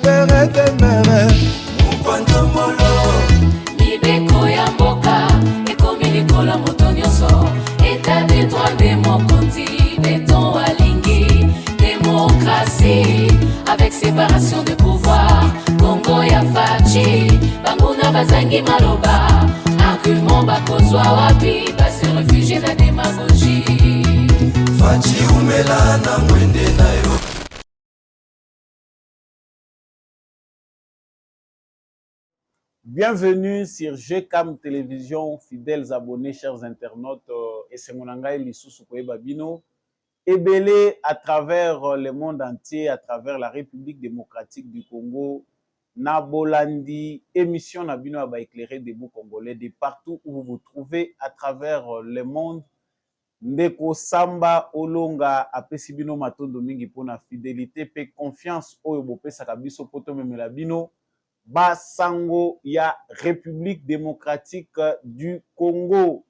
pere temere Mukwanto molo Libeko ya mboka ekomi likola moto nyonso État de droit démocratique béton alingi Démocratie avec séparation de pouvoir Congo ya fachi Banguna bazangi maloba Argument bakozwa wapi Basi réfugié na démagogie Fachi umela na mwende na yo Bienvenue sur GCAM Télévision, fidèles abonnés, chers internautes, et c'est mon angai Lissoussou Babino, ébélé à travers le monde entier, à travers la République démocratique du Congo, Nabolandi, émission Nabino a éclairé des bouts congolais de partout où vous vous trouvez à travers le monde. Ndeko Samba Olonga apesi bino matondo mingi pona fidélité pe confiance oyo bopesaka biso poto memela bino. Basango ya République démocratique du Congo.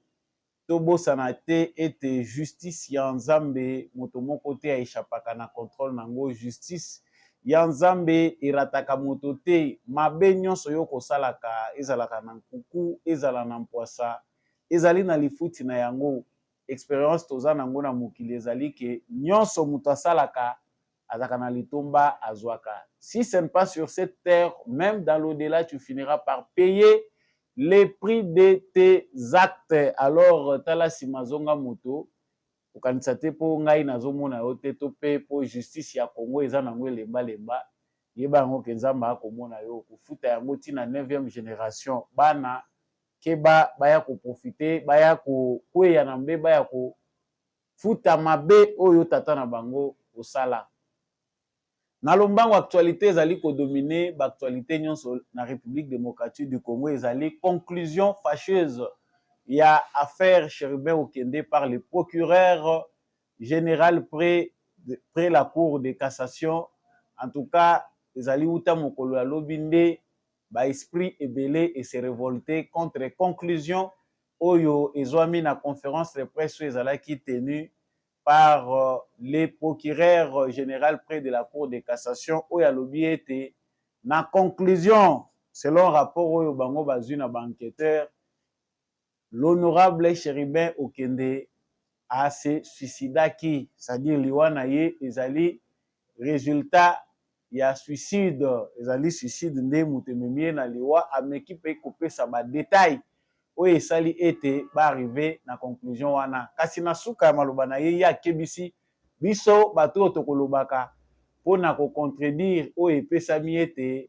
Tobo sanate ete justice ya Nzambe moto moko te aishapaka na contrôle nango justice ya Nzambe irataka moto te mabe nyonso yo kosalaka ezalaka na nkuku ezala na mpwasa ezali na lifuti na yango expérience toza nango na mokili ezali ke nyonso moto asalaka azaka na litomba azwaka. Si ce n'est pas sur cette terre, même dans l'au-delà, tu finiras par payer les prix de tes actes. Alors, tala si mazonga moto, ukanisa te po ngai nazomona yo te to pe po justice ya Congo eza nango lemba lemba. Yeba yango ke Nzambe akomona yo kufuta yango tina 9e génération. Bana keba baya ko profiter, baya ko kweya na mbe baya ko futa mabe oyo tata na bango osala. Na lombango actualité ezali ko dominer ba actualité nyonso na République démocratique du Congo ezali conclusion fâcheuse ya affaire Cherubin Okende par le procureur général près la cour de cassation. En tout cas ezali uta mokolo ya lobinde ba esprit ebele et se révolter contre conclusion oyo ezwami na conférence de presse ezalaki tenue par les procureurs général près de la Cour de cassation où ya lobi ete na conclusion selon rapport oyo bango bazwi na banquêteur l'honorable Cherubin Okende a se suicidaki, c'est-à-dire liwa na ye ezali résultat ya suicide, ezali suicide nde mutu ememi na liwa ameki pe kopesa ba détail oyo esali ete ba arrivé na conclusion wana kasi na suka ya maloba na ye ya kebisi biso bato tokolobaka pona ko contredire oyo epesami ete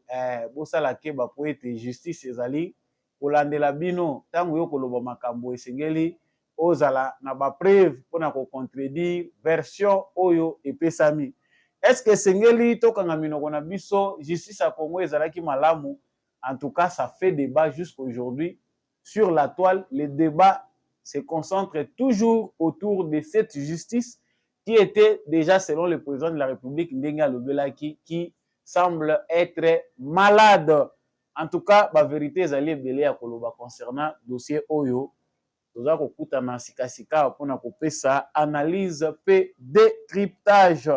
bosala keba po ete justice ezali kolandela bino tango yo koloba makambo esengeli ozala na ba preuve pona ko contredire version oyo epesami. Est-ce que esengeli tokanga minoko na biso justice ya Congo ezalaki malamu? En tout cas ça fait débat jusqu'aujourd'hui. Sur la toile, le débat se concentre toujours autour de cette justice qui était déjà, selon le président de la République, Ndenga Lobelaki, qui semble être malade. En tout cas, la vérité est allée belé à Koloba concernant le dossier Oyo. Nous avons écouté na sika pour na kopesa analyse pe décryptage.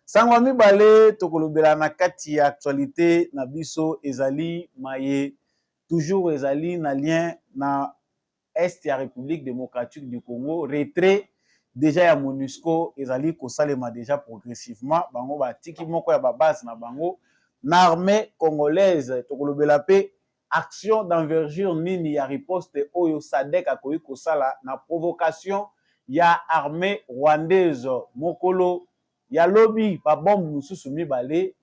Sangwami balé tokolobela na kati ya actualité na biso ezali maye toujours ezali na lien na est ya République démocratique du Congo retrait déjà ya MONUSCO ezali kosalema déjà progressivement bango batiki moko ya ba base na bango na armée congolaise tokolobela pe action d'envergure nini ya riposte oyo SADC akoki kosala na provocation ya armée rwandaise mokolo ya lobi ba bombe mususu mibale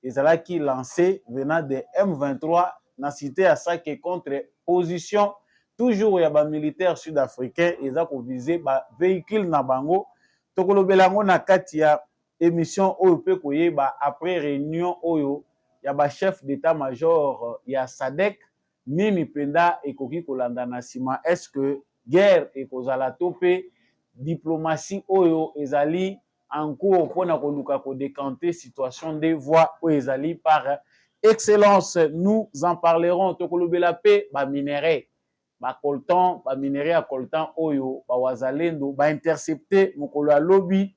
ezalaki lancé venant de M23 na cité à ça que contre position toujours ya ba militaire sud-africain eza ko viser ba véhicule na bango tokolobela ngo na kati ya émission oyo pe koyeba après réunion oyo ya ba chef d'état-major ya SADC nini penda ekoki kolanda na sima est-ce que guerre ekozala to pe diplomatie oyo ezali en cours pona koluka ko décanter situation des voies oyo ezali par excellence. Nous en parlerons tokolobela pe ba minerais ba coltan ba minerais à coltan oyo ba wazalendo ba intercepter mokolo ya lobi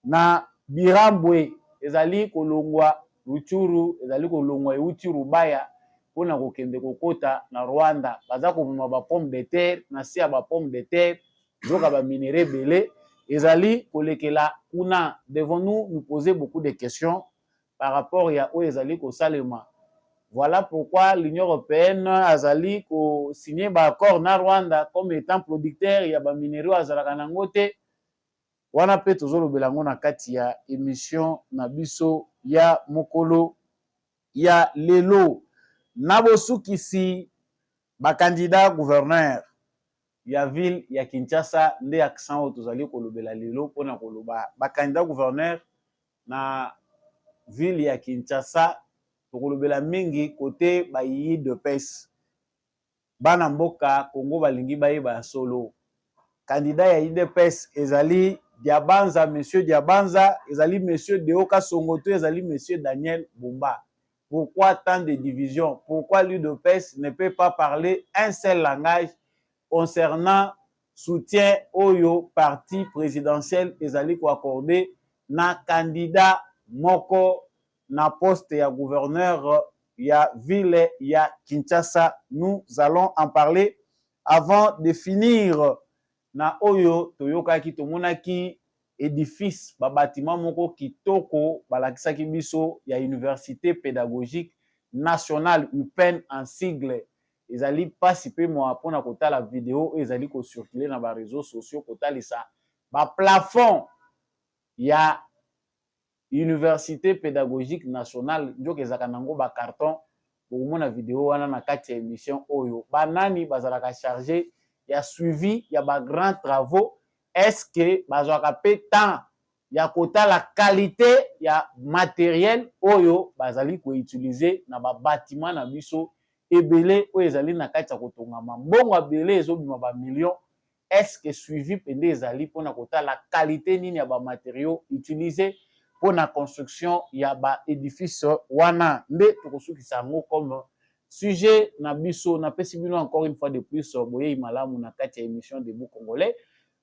na Birambwe ezali kolongwa Ruchuru ezali kolongwa euti Rubaya mpona kokende kokota na Rwanda. Baza komema ba pomme de terre na se ya ba pomme de terre nzoka ba minéraux ebele ezali kolekela kuna. Devons-nous nous poser beaucoup de questions par rapport ya oyo ezali kosalema. Voilà pourquoi l'Union européenne azali ko signer ba accord na Rwanda comme étant producteur ya ba minéraux azalaka nango te. Wana pe tozolobela ngo na kati ya émission na biso ya mokolo ya lelo. Na bosukisi ba candidat gouverneur ya ville ya Kinshasa nde accent oyo tozali kolobela lelo mpona koloba ba candidat gouverneur na ville ya Kinshasa. Tokolobela mingi kote ba UDPS bana mboka Congo balingi bayeba ya solo. Candidat ya UDPS ezali Diabanza, monsieur Diabanza, ezali monsieur Deoka Songoto, ezali monsieur Daniel Bumba. Pourquoi tant de divisions? Pourquoi l'UDPS ne peut pas parler un seul langage concernant soutien au parti présidentiel ezali ko accordé na candidat moko na poste ya gouverneur ya ville ya Kinshasa? Nous allons en parler avant de finir na oyo toyokaki tomonaki édifice ba bâtiment moko kitoko balakisaki biso ya université pédagogique nationale UPEN en sigle. Ezali pasi pe mo pona kotala vidéo ezali ko circuler na ba réseaux sociaux kotalisa ba plafond ya université pédagogique nationale njoka ezaka nango ba carton. Bokomona vidéo wana na kati ya émission oyo banani bazalaka chargé ya suivi ya ba grands travaux. Est-ce que bazwaka pe temps ya kotala qualité ya matériel oyo bazali ko utiliser na ba bâtiment na biso ebele oyo ezali na kati ya kotongama mbongo ebele ezobima ba millions? Est-ce que suivi pende ezali mpona kotala qualité nini ya ba matériaux utilisés mpona construction ya ba édifice wana? Nde tokosukisa yango comme sujet na biso. Napesi bino encore une fois de plus boyei malamu na kati ya émission Debout Congolais.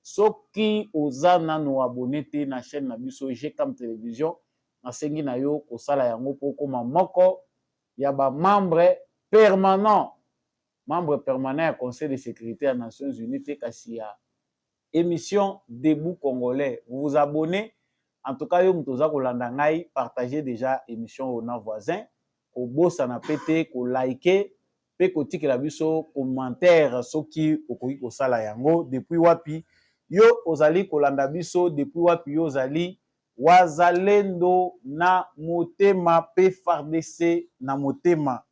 Soki oza nano abonné te na chaîne na biso GCAM télévision, nasengi na yo kosala yango po koma moko ya ba membre permanent ya Conseil de sécurité des Nations Unies te kasi ya émission Debout Congolais. Vous vous abonnez. En tout cas, yo mutoza kolanda ngai, partagez déjà émission au na voisin. Ko bossa na pété, ko liker, pe ko tikela biso commentaire soki okoki kosala yango depuis wapi yo ozali kolanda biso, depuis wapi yo ozali wazalendo na motema pe FARDC na motema.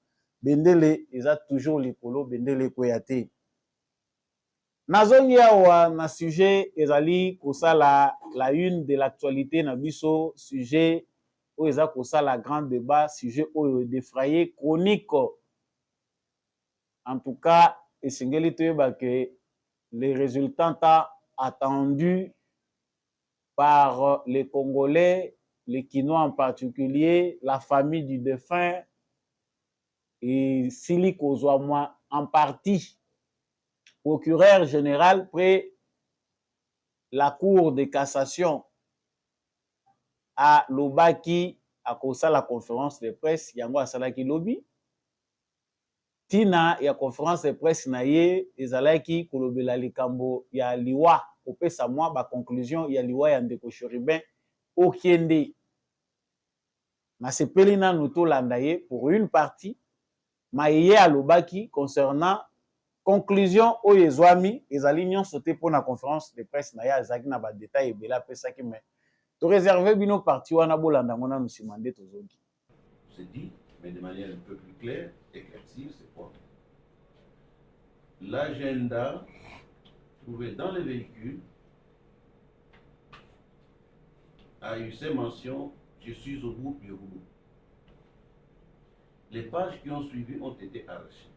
Bendele eza toujours likolo, bendele koya te. Nazongi awa na sujet ezali kosala la une de l'actualité na biso, sujet oyo eza kosala grand débat, sujet oyo défrayé chronique. En tout cas, esengeli toyeba que les résultats attendus par les Congolais, les Kinois en particulier, la famille du défunt, et Sili Kozouama en partie, procureur général près la Cour de cassation à Lobaki à cause de la conférence de presse, yango asalaki lobby. Tina ya conférence de presse na ye ezalaki kolobela likambo ya liwa kopesa mwa ba conclusion ya liwa ya ndeko Chérubin okende. Na sepeli nanu tolanda ye pour une partie maye alobaki concernant conclusion oyo ezwami ezali nyonso te mpona conférence de presse na ye azalaki na ba détail ebele apesaki mais to réserver bino partie wana bolanda ngo nanu nsima nde tozoki. C'est dit, mais de manière un peu plus claire, éclaircie, c'est quoi? L'agenda trouvé dans le véhicule a eu ces mentions, je suis au bout du rouleau. Les pages qui ont suivi ont été arrachées.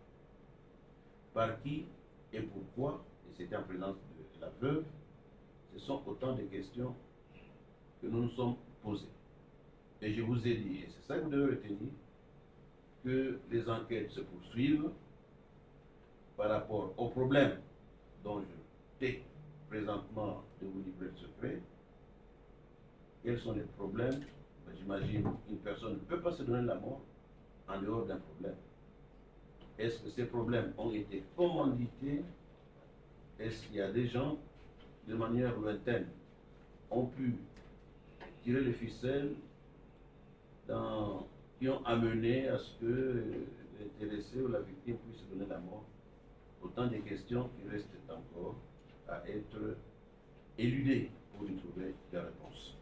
Par qui et pourquoi? Et c'était en présence de la veuve. Ce sont autant de questions que nous nous sommes posées. Et je vous ai dit, et c'est ça que vous devez retenir, que les enquêtes se poursuivent par rapport aux problèmes dont je t'ai présentement de vous livrer le secret. Quels sont les problèmes j'imagine, une personne ne peut pas se donner la mort en dehors d'un problème. Est-ce que ces problèmes ont été commandités? Est-ce qu'il y a des gens, de manière lointaine, ont pu tirer les ficelles qui ont amené à ce que l'intéressé ou la victime puisse se donner la mort? Autant de questions qui restent encore à être éludées pour y trouver des réponses.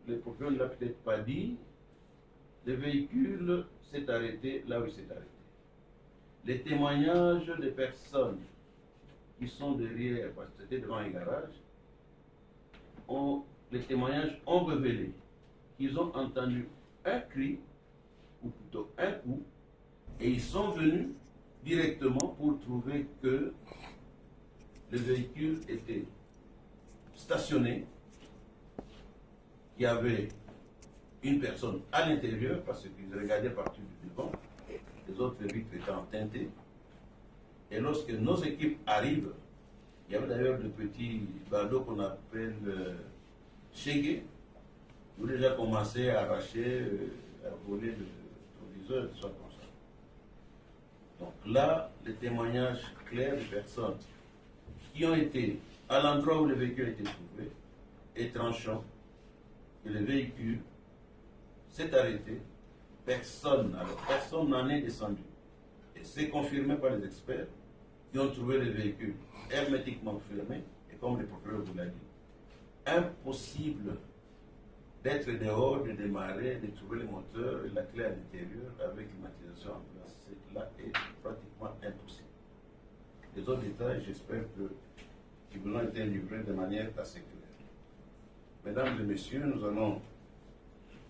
Le procureur ne l'a peut-être pas dit, le véhicule s'est arrêté là où il s'est arrêté. Les témoignages des personnes qui sont derrière, parce que c'était devant un garage, les témoignages ont révélé qu'ils ont entendu un cri, ou plutôt un coup, et ils sont venus directement pour trouver que le véhicule était stationné, qu'il y avait une personne à l'intérieur, parce qu'ils regardaient partout du devant, les autres vitres étant teintées. Et lorsque nos équipes arrivent, il y avait d'ailleurs de petits ballots qu'on appelle chégués, qui ont déjà commencé à arracher, à voler le proviseur, et tout ça comme ça. Donc là, les témoignages clairs des personnes qui ont été à l'endroit où le véhicule a été trouvé est tranchant que le véhicule s'est arrêté, personne n'en est descendu. Et c'est confirmé par les experts qui ont trouvé le véhicule hermétiquement fermé, et comme le procureur vous l'a dit, impossible d'être dehors, de démarrer, de trouver le moteur et la clé à l'intérieur avec climatisation en place. Cela est pratiquement impossible. Les autres détails, j'espère qu'ils vous ont été livrés de manière assez claire. Mesdames et messieurs, nous allons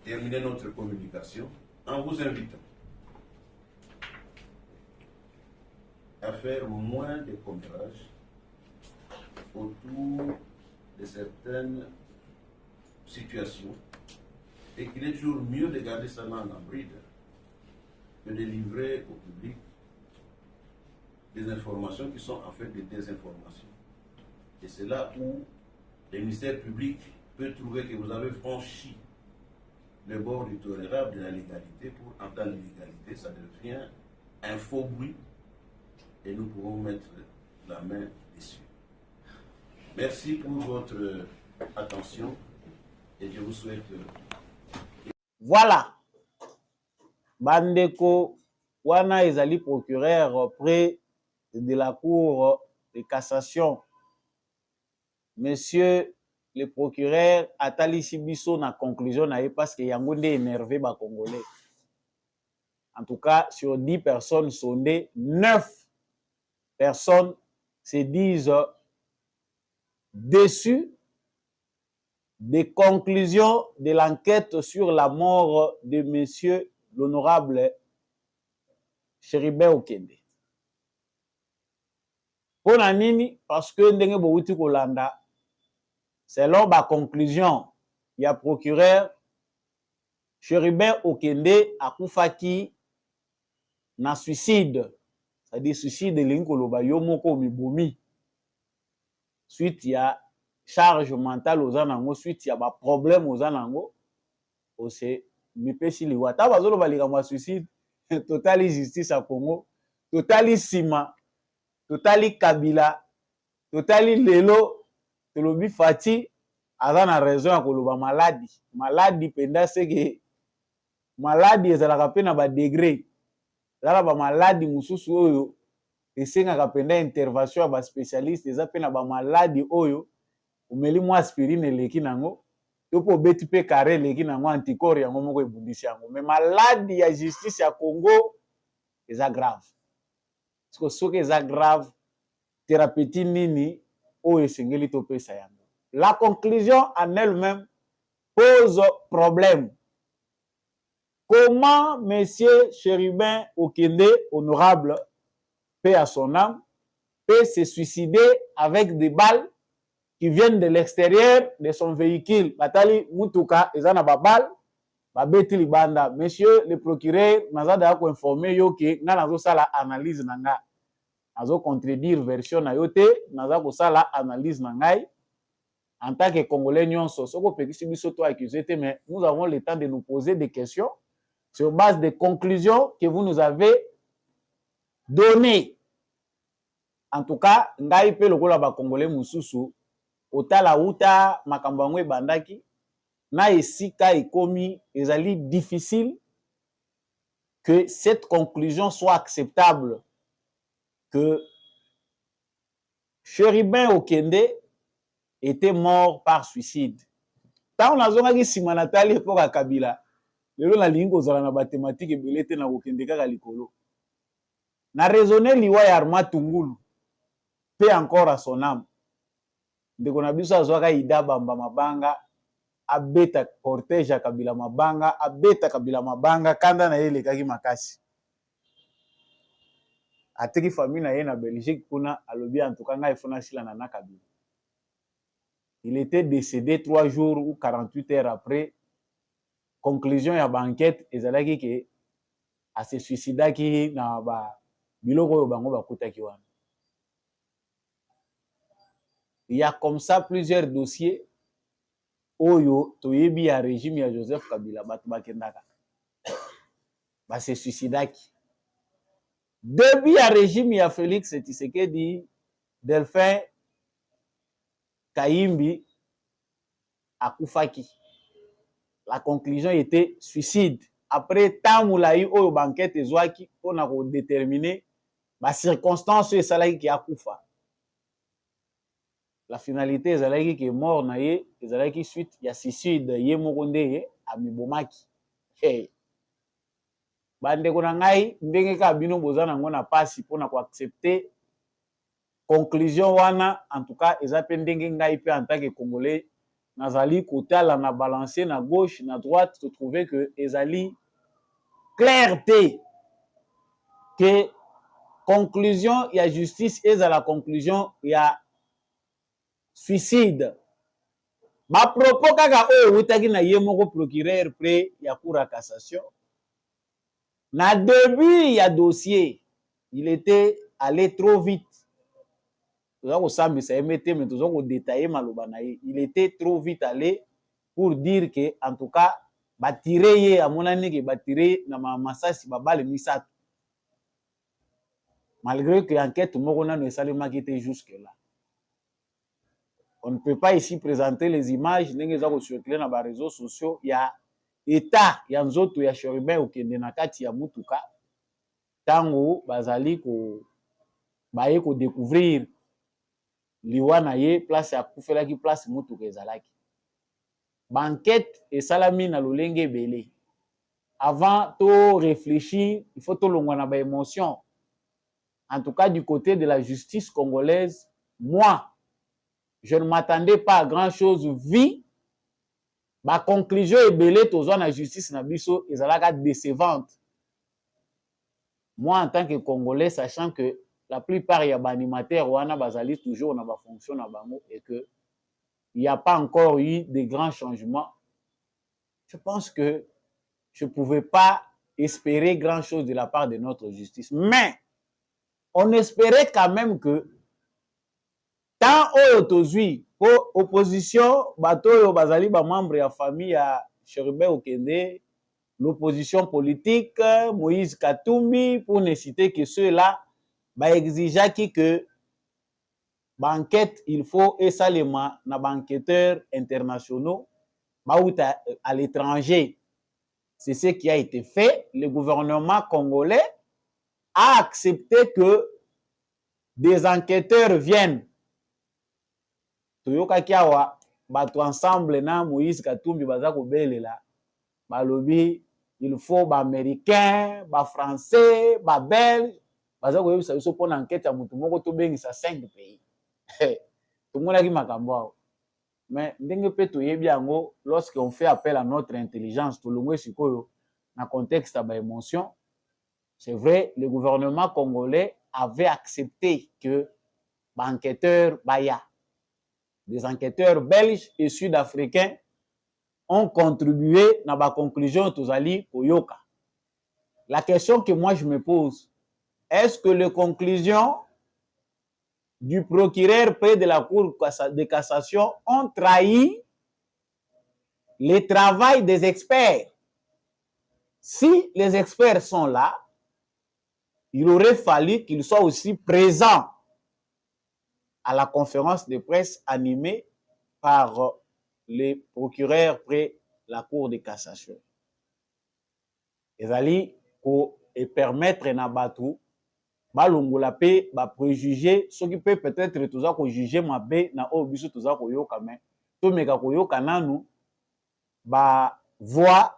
terminer notre communication en vous invitant à faire moins de commérages autour de certaines situations et qu'il est toujours mieux de garder sa langue en bride que de livrer au public des informations qui sont en fait des désinformations. Et c'est là où le ministère public peut trouver que vous avez franchi le bord du tolérable de la légalité pour entendre l'illégalité. Ça devient un faux bruit et nous pouvons mettre la main dessus. Merci pour votre attention et je vous souhaite... Voilà. Bandeko wana ezali procureur près de la cour de cassation. Monsieur le procureur atalisi biso na conclusion na parce que yango nde énervé ba Congolais. En tout cas, sur 10 personnes sondées, 9 personnes se disent déçues des conclusions de l'enquête sur la mort de monsieur l'honorable Cherubin Okende. Pour nini? Parce que ndenge bouti kolanda, selon la conclusion, il y a procureur Cherubin Okende akufaki na suicide, c'est-à-dire suicide linkoloba yomoko mibomi. Suite il y a charge mentale aux anango, suite il y a ba problème aux anango, ose mipesi liwata bazolo balika mwa suicide, totali justice à Congo, totali sima, totali Kabila, totali lelo, tolobi Fati, aza na raison ya koloba maladi. Maladi penda seke maladi ezalaka pe na ba degré. Ezala ba maladi mususu oyo esengaka penda intervention ya ba spécialiste, eza pe na ba maladi oyo umeli mwa aspirine eleki nango, to po beti pe carré eleki nango anticorps yango moko ebundisi yango. Mais maladi ya justice ya Congo eza grave. Parce que soki eza grave, thérapeutique nini oyo esengeli topesa yango. La conclusion en elle-même pose problème. Comment monsieur Cherubin Okende, honorable, paix à son âme, peut se suicider avec des balles qui viennent de l'extérieur de son véhicule? Batali mutuka ezana babal, babeti libanda. Monsieur le procureur, nazada ko informer yo ke nga nazo sala analyse nanga. Nazo contredire version na yote, naza ko sala analyse nangai. en tant que Congolais, mais nous avons le temps de nous poser des questions sur base des conclusions que vous nous avez données. En tout cas, ngai pe lokola ba Congolais mususu, otala uta makambo yango ebandaki, na esika ekomi ezali difficile que cette conclusion soit acceptable, que Chérubin Okende était mort par suicide. Tant on a zonaki sima natali pour Kabila, lelo na lingo zala na mathématique ebele te na Okende kaka likolo. Na raisonner liwa ya Arma Tungulu, paix encore à son âme. Ndeko na biso azwaka Ida Bamba Mabanga, abeta cortège ya Kabila Mabanga, abeta Kabila Mabanga, kanda na ele kaki makasi. Ateki famille na ye na Belgique kuna alobi en tout cas ngai fona sila na Kabila. Il était décédé 3 jours ou 48 heures après. Conclusion ya banquette ezalaki ke a se suicidaki na ba biloko oyo bango bakutaki wana. Il y a comme ça plusieurs dossiers oyo toyebi ya régime ya Joseph Kabila batu bakendaka ba se suicidaki. Depuis ya régime ya Félix Tshisekedi, Delphin Kayimbi akufaki. La conclusion était suicide. Après tant moulaï oyo banquette ezwaki on a déterminé ma circonstance esalaki ki akufa. La finalité ezalaki ki mort na ye ezalaki suite ya suicide ye moko nde ye amibomaki. Hey. Bandeko na ngai ndenge ka bino boza nango na pasi pona ko accepter conclusion wana, en tout cas eza pe ndenge ngai pe en tant que Congolais nazali kotala na balancer na gauche na droite to trouver que ezali clarté que conclusion ya justice eza la conclusion ya suicide. Ba propos kaka oyo witaki na ye moko procureur près ya cour à cassation. Na début ya dossier, il était allé trop vite. Il était trop vite allé pour dire que, en tout cas, batirer à mon année que batirer na masasi babale misat. Malgré que l'enquête morona ne s'allait maquiller jusque là. On ne peut pas ici présenter les images n'engez pas circuler dans les réseaux sociaux. Il y a état, il y a nzoto ya Chérubin Okende na kati ya mutuka. Tango bazali ko baye ko découvrir liwana ye place ya kufelaki place mutuka ezalaki. Banquette et salami na lolenge belé. Avant to réfléchir, il faut to longwa na ba émotion. En tout cas du côté de la justice congolaise, moi je ne m'attendais pas à grand chose vu ma conclusion est belé tozwa na justice na biso ezalaka décevante. Moi en tant que Congolais sachant que la plupart ya ba animateurs wana bazali toujours na ba fonction na bango et que il n'y a pas encore eu de grands changements. Je pense que je ne pouvais pas espérer grand chose de la part de notre justice. Mais on espérait quand même que tant oyo tozwi pour opposition bato oyo bazali ba membre ya famille ya Chérubin Okende, l'opposition politique Moïse Katumbi pour ne citer que ceux-là ba exigeaki que banquette il faut esalema na banqueteurs internationaux bauta à l'étranger. C'est ce qui a été fait. Le gouvernement congolais a accepté que des enquêteurs viennent. Toyoka kiawa bato ensemble na Moïse Katumbi baza ko belela balobi il faut ba américain, ba français, ba belge baza ko yebisa biso pona enquête ya mutu moko to bengisa 5 pays. Tomonaki makambo awo. Mais ndenge pe toyebi yango lorsqu'on fait appel à notre intelligence tolongwe sikoyo na contexte ba émotion, c'est vrai le gouvernement congolais avait accepté que ba enquêteurs baya des enquêteurs belges et sud-africains ont contribué dans la conclusion tozali koyoka. La question que moi je me pose, est-ce que les conclusions du procureur près de la Cour de cassation ont trahi le travail des experts. Si les experts sont là, il aurait fallu qu'ils soient aussi présents à la conférence de presse animée par les procureurs près la Cour de cassation. Ezali pour permettre na batu balongola pe ba préjuger ce qui peut peut-être toza ko juger mabe na o biso toza ko yoka mais to meka ko yoka nanu ba voix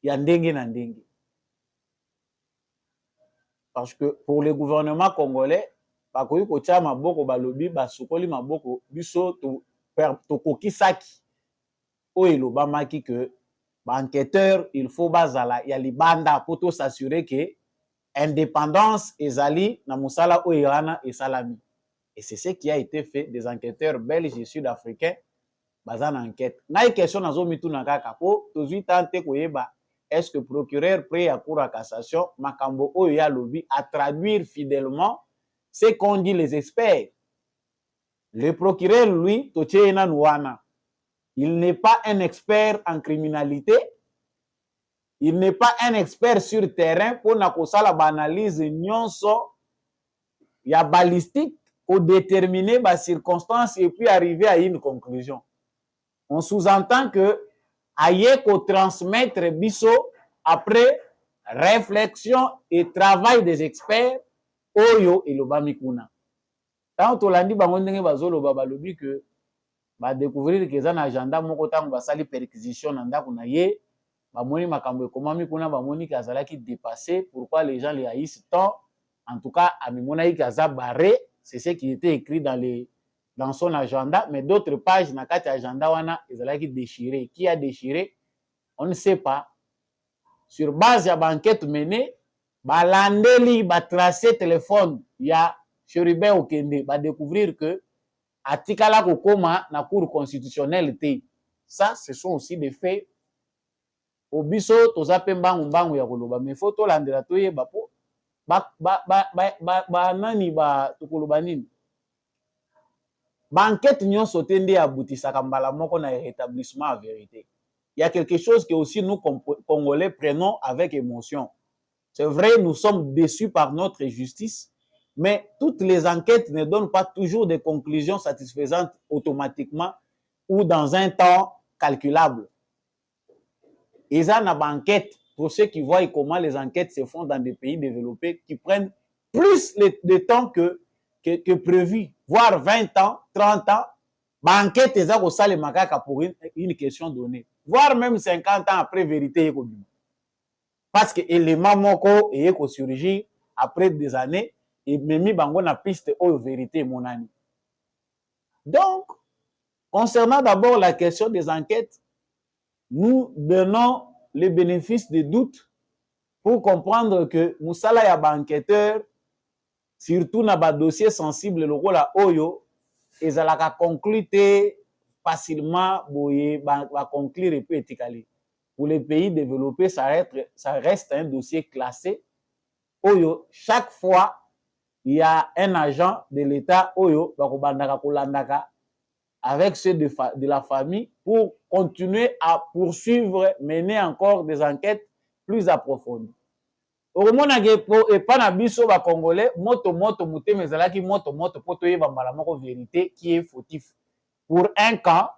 ya ndenge na ndenge. Parce que pour le gouvernement congolais bakoki ko tia maboko balobi basukoli maboko biso to kokisaki o elobamaki que enquêteur il faut bazala ya libanda pour to s'assurer que indépendance ezali na musala o irana et salami. Et c'est ce qui a été fait des enquêteurs belges et sud-africains bazana enquête. Na question nazo mituna kaka po tozui tante koyeba est-ce que procureur près à cour à cassation makambo o ya lobi à traduire fidèlement ce qu'ont dit les experts. Le procureur lui totie na nuana. Il n'est pas un expert en criminalité. Il n'est pas un expert sur terrain pour na kosala analyse nyonso ya balistique pour déterminer les circonstances et puis arriver à une conclusion. On sous-entend que aye ko transmettre biso après réflexion et travail des experts oyo elobami kuna. Tant tolandi bango ndenge bazoloba balobi que ba découvrir que za na agenda moko tango basali perquisition na ndako na ye bamoni makambo ekomami kuna bamoni kazalaki dépassé. Pourquoi les gens les haïssent tant? En tout cas amimona ikaza barré, c'est ce qui était écrit dans son agenda, mais d'autres pages na kati agenda wana ezalaki déchiré. Qui a déchiré? On ne sait pas. Sur base ya enquête menée, balandeli ba tracer téléphone ya Chérubin Okende ba découvrir que atikala kokoma na cour constitutionnelle te. Ça ce sont aussi des faits. Obiso toza pe mbangu ya koloba mais faut to landela to yeba po nani ba tukoloba nini ba enquête nyonso te nde abutisaka mbala moko na rétablissement à vérité. Il y a quelque chose que aussi nous Congolais prenons avec émotion. C'est vrai, nous sommes déçus par notre justice, mais toutes les enquêtes ne donnent pas toujours des conclusions satisfaisantes automatiquement ou dans un temps calculable. Et ça, na enquête, pour ceux qui voient comment les enquêtes se font dans des pays développés, qui prennent plus de temps que prévu, voire 20 ans, 30 ans, enquête est pour une question donnée, voire même 50 ans après vérité. Parce que l'élément moko est surgit après des années et même bango na piste aux vérité mon ami. Donc, concernant d'abord la question des enquêtes, nous donnons le bénéfice des doutes pour comprendre que Moussala ya ba enquêteur, surtout na ba dossier sensible le rôle à Oyo, ezalaka conclure facilement boye ba conclure et puis étiqueter. Pour les pays développés, ça reste un dossier classé. Oyo, chaque fois, il y a un agent de l'État, Oyo, bakobandaka kolandaka avec ceux de la famille pour continuer à poursuivre, mener encore des enquêtes plus approfondies. Au moment où pas na biso ba Congolais, moto mute mezalaki moto poto yeba mbala moko vérité qui est fautif. Pour un camp,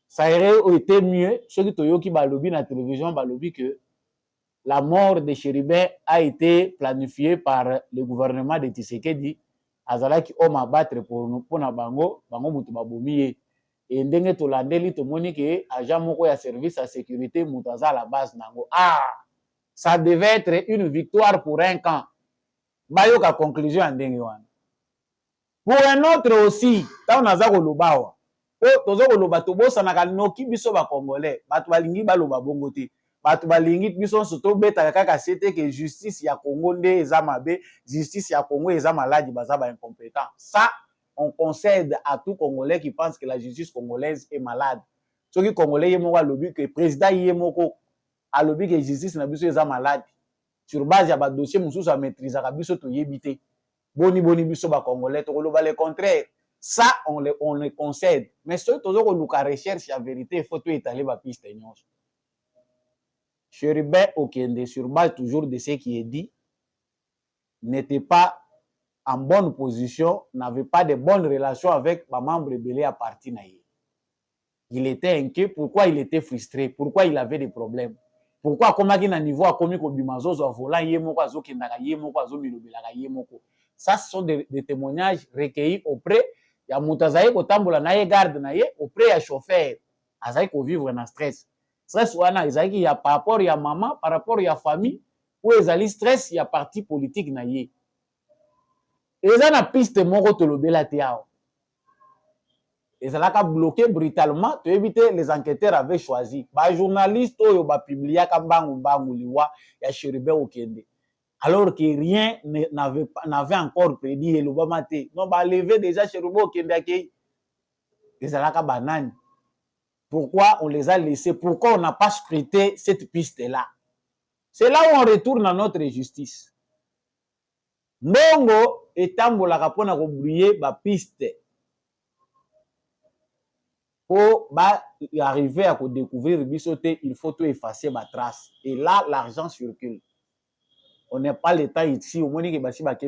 ça aurait été mieux, ceux qui toyoki balobi na télévision balobi que la mort de Chérubin a été planifiée par le gouvernement de Tshisekedi. Azalaki homme à battre pour na bango mutu babomi et ndenge tolandeli tomoni ke agent moko ya service à sécurité mutu aza la base nango. Ah, ça devait être une victoire pour un camp. Bayoka conclusion en ndenge wana. Pour un autre aussi, ta naza kolobawa. Tozo koloba tobosanaka noki biso ba Congolais, bato balingi baloba bongo te. Bato balingi biso soto beta kaka sete que justice ya Congo nde eza mabe, justice ya Congo eza maladi baza ba incompétent. Ça on concède à tout Congolais qui pense que la justice congolaise est malade. Ceux qui Congolais yemo alobi que président yemoko alobi que justice na biso eza malade. Sur base ya ba dossier mususu a maîtriser ka biso to yebite. boni biso ba congolais to koloba le contraire. Ça on le concède, mais ce toujours ko luka recherche la vérité, il faut tout étaler ba piste nyonso. Chérubin Okende, sur base toujours de ce qui est dit, n'était pas en bonne position, n'avait pas de bonnes relations avec les membres rebelles à partir naïe. Il était inquiet. Pourquoi il était frustré? Pourquoi il avait des problèmes? Pourquoi comme à niveau à commis au bimazo à volant yemoko azo kendaka yemoko azo milobelaka yemoko? Ça ce sont des témoignages recueillis auprès ya mutazaye ko tambola naye garde naye auprès ya chauffeur azaye ko vivre na stress. Stress wana ezaki ya par rapport ya maman, par rapport ya famille ou ezali stress ya parti politique naye. Eza na piste moko tolobela te awa. Ezalaka bloqué brutalement, to éviter les enquêteurs avaient choisi. Ba journaliste oyo ba publiaka mbangu liwa ya Chérubin Okende. Alors que rien n'avait encore prédit et l'Obama te. Non, ba levé déjà Chérubin Okende akei. Ezalaka banane. Pourquoi on les a laissés? Pourquoi on n'a pas scruté cette piste-là? C'est là où on retourne à notre justice. Mbongo etambolaka pona ko brouiller ba piste. Pour arriver à découvrir bisoté, il faut tout effacer ma trace. Et là, l'argent circule. On n'est pas le temps ici. Au moins, il y a des gens qui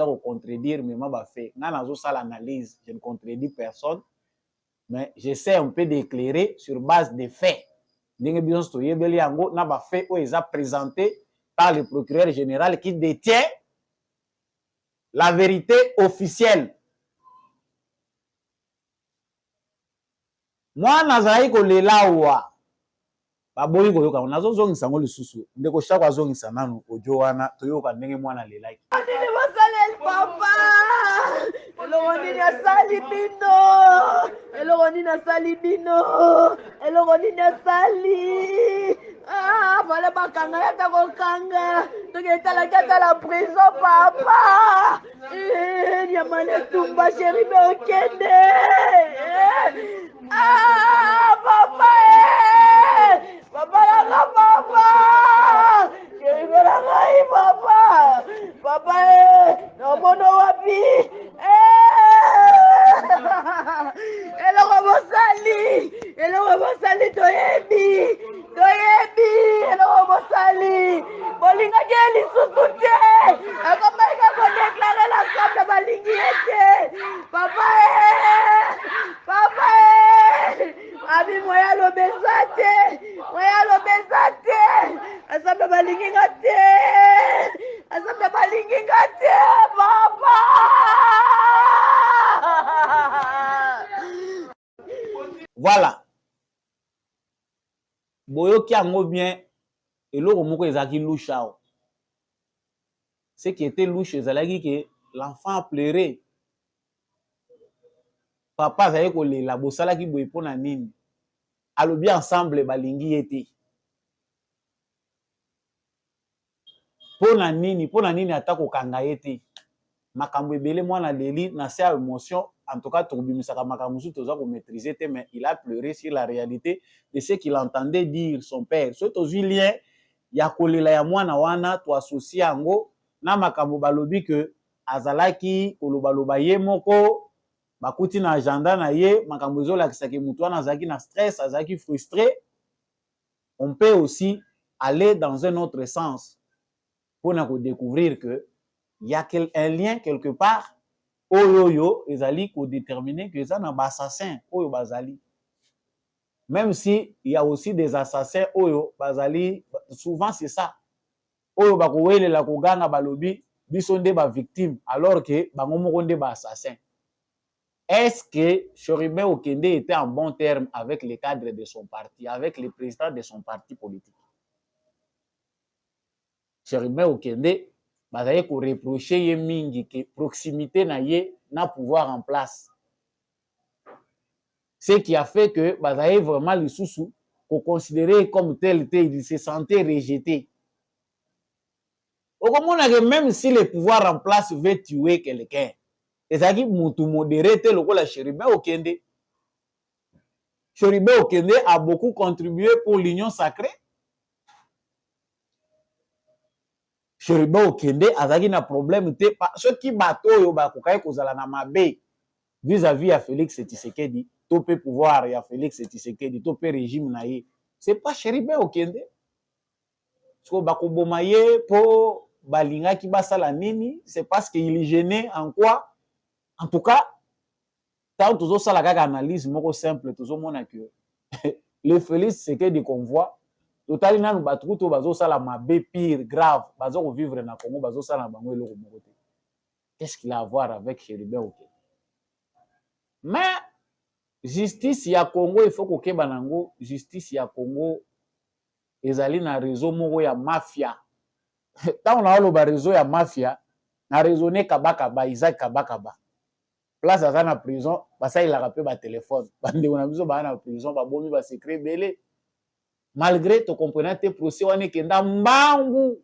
ont contredire, mais je fais. L'analyse, je ne contredis personne, mais j'essaie un peu d'éclairer sur base des faits. Les faits ont présenté par le procureur général qui détient la vérité officielle. Moi, nazali kolela wa baboyi koyoka nazo zongisa ngo lisusu ndeko shaka zongisa nanu ojo wana toyoka ndenge mwana lelaki nini basaleli papa eloko nini asali bino eloko nini asali bino eloko nini asali fale bakanga yata kokanga toki etalaki ata la prison papa nyamane tumba Chérubin Okende papa papa langa papa Chérubin langai papa papa namono wapi eloko bosali toyebi eloko bosali bolingaki lisusu te akomaika kodeklare l'ensemble balingi ye te papa abi moya lobeza te ensemble balingi nga te papa voilà boyoki yango bien eloko moko ezalaki louche awa. Ce qui était louche ezalaki que l'enfant a pleuré. Papa azali kolela bosalaki boye mpona nini alobi ensemble balingi ye te mpona nini ata kokanga ye te makambo ebele mwana leli na se ya émotion. En tout cas, mais il a pleuré sur la réalité de ce qu'il entendait dire son père. Ce lien, il y a kolela ya mwana wana to associé ango na makambo balobi que azalaki kolobaloba ye moko bakuti na agenda na ye makambo ezolakisa ke mutu wana azalaki na stress, azalaki frustré. On peut aussi aller dans un autre sens pour découvrir que il y a un lien quelque part. Oyo ezali ko déterminer que ça na assassin oyo bazali. Même si il y a aussi des assassins oyo bazali, souvent c'est ça. Oyo bakowele la koganga balobi biso nde ba victime alors que bango moko nde ba assassin. Est-ce que Chérubin Okende était en bon terme avec les cadres de son parti, avec les présidents de son parti politique? Chérubin Okende bazali ko reprocher ye mingi que proximité na ye na pouvoir en place. Ce qui a fait que bazali vraiment le sous qu'on considérait comme tel, il se sentait rejeté. Au moment que même si le pouvoir en place veut tuer quelqu'un, ezaki mutu modéré te lokola Chérubin Okende. Chérubin Okende a beaucoup contribué pour l'union sacrée. Chérubin Okende azaki na problème te ceux qui bato yo ba kokai kozala na mabe vis-à-vis à Félix Tshisekedi to pe pouvoir ya Félix Tshisekedi to pe régime na ye c'est pas Chérubin Okende so ba koboma ye po balingaki basala nini c'est parce qu'il est gêné en quoi en tout cas tant tozo sala kaka analyse moko simple tozo mona que le Félix Tshisekedi convoi totali nanu bato to bazosala mabe pire grave bazo vivre na Congo bazosala bango eloko moko te. Qu'est-ce qu'il a à voir avec Chérubin Okende? Mais justice ya Congo il faut kokeba nango justice ya Congo ezali na réseau moko ya mafia. Tant on a le réseau ya mafia na raisonner kabakaba Isaac kabakaba place à la prison basa il a rappelé ba téléphone bande on a biso ba na prison ba bomi ba secret belé malgré to comprenant tes procès wane kenda mbangu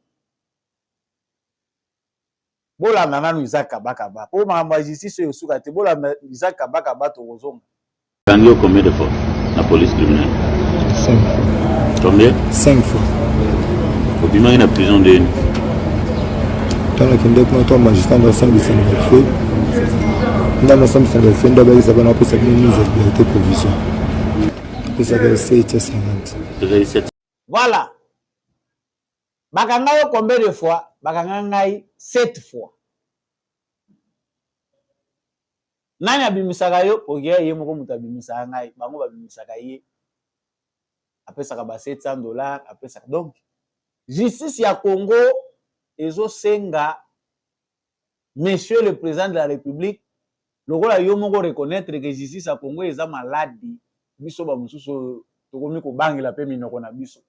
bola nanu Isaac kabakaba po ma justice yo suka te bola Isaac kabakaba to kozonga Kangi combien de fois la police criminelle? 5 fois. Combien? 5 fois. Au bima une prison de Dans la kende pour toi magistrat dans salle de fait. Dans la salle de fait d'abord ça va pour cette mise à liberté provisoire. Et ça va essayer de 50. Voilà. Bakanga yo combien de fois? Bakanga ngai 7 fois. Nani abimisaka yo okia ye moko mutu abimisaka ngai bango babimisaka ye apesaka ba $700 apesaka donc justice ya Congo ezosenga monsieur le président de la République lokola yo moko reconnaître que justice ya Congo eza maladi biso ba mususu tokomi kobangela pe minoko na biso.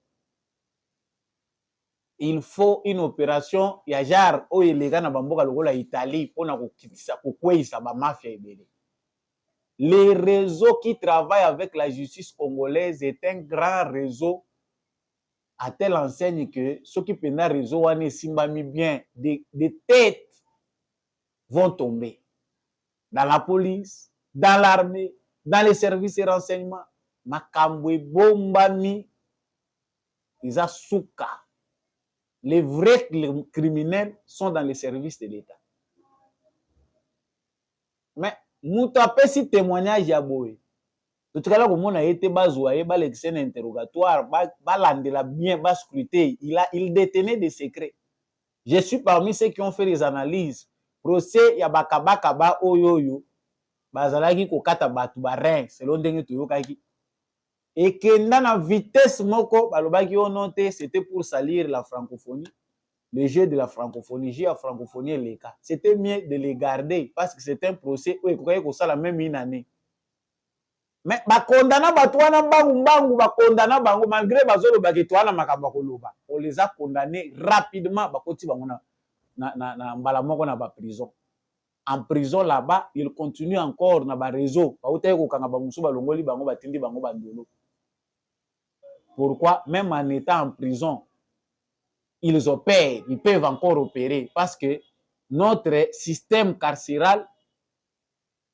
Il faut une opération ya jar o elega na bamboka lokola Italie pona kokitisa kokweisa ba mafia ebele. Les réseaux qui travaillent avec la justice congolaise est un grand réseau à telle enseigne que ceux qui pendant réseau wane simbami bien des têtes vont tomber dans la police, dans l'armée, dans les services de renseignement. Makambwe bombami isa suka. Les vrais criminels sont dans les services de l'État. Mais nous tapons témoignage ya boye. Tout à l'heure, on a été bazoué, l'excès interrogatoire, balandela bien, bas scruté. Il détenait des secrets. Je suis parmi ceux qui ont fait les analyses. Procès ya bakaba oyoyo, bazalaki ko kata batu barin, selon ndenge toyokaki. Et que dans la vitesse moko, balobaki o noté, c'était pour salir la francophonie. Le jeu de la francophonie, jeu à francophonie et les cas. C'était mieux de les garder parce que c'est un procès où il croyait que ça la même une année. Mais ba condamna batwana bangu ba condamna bango malgré bazolo bakitwana makamba koloba. On les a condamnés rapidement bakoti bango na mbala moko na ba prison. En prison là-bas, ils continuent encore na ba réseau. Ba utaye ko kanga ba musu ba longoli bango batindi bango bandolo. Pourquoi même en étant en prison ils opèrent, ils peuvent encore opérer parce que notre système carcéral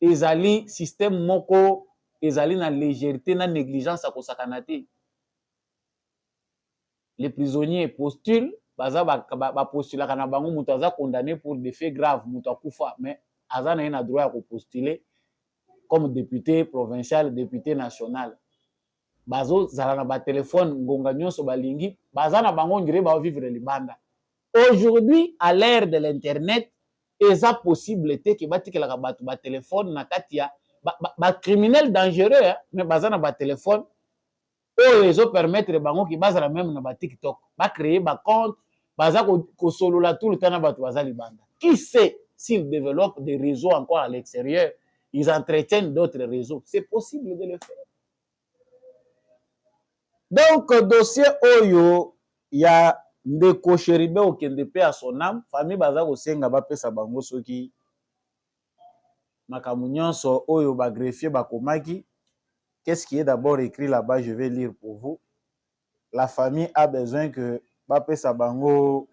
ezali système moko ezali na légèreté na négligence à kosakanate. Les prisonniers postulent baza ba postula kana bango mutu aza condamné pour des faits graves mutu akufa mais aza na droit à postuler comme député provincial, député national. Bazo zala na ba téléphone ngonga nyonso balingi baza na bango ngire ba vivre libanda. Aujourd'hui à l'ère de l'internet eza possible te que batikela ka batu ba téléphone na katia ba criminel dangereux hein? Mais baza na ba téléphone oyo ezo permettre bango ki baza même na ba TikTok ba créer ba compte baza ko solola tout le temps na batu baza libanda. Qui sait s'ils développent des réseaux encore à l'extérieur, ils entretiennent d'autres réseaux, c'est possible de le faire. Donc dossier oyo ya ndeko Chérubin Okende pe à son âme famille baza ko senga ba pesa bango soki makambo nyonso oyo ba greffier bakomaki. Qu'est-ce qui est d'abord écrit là-bas? Je vais lire pour vous. La famille a besoin que ba pesa bango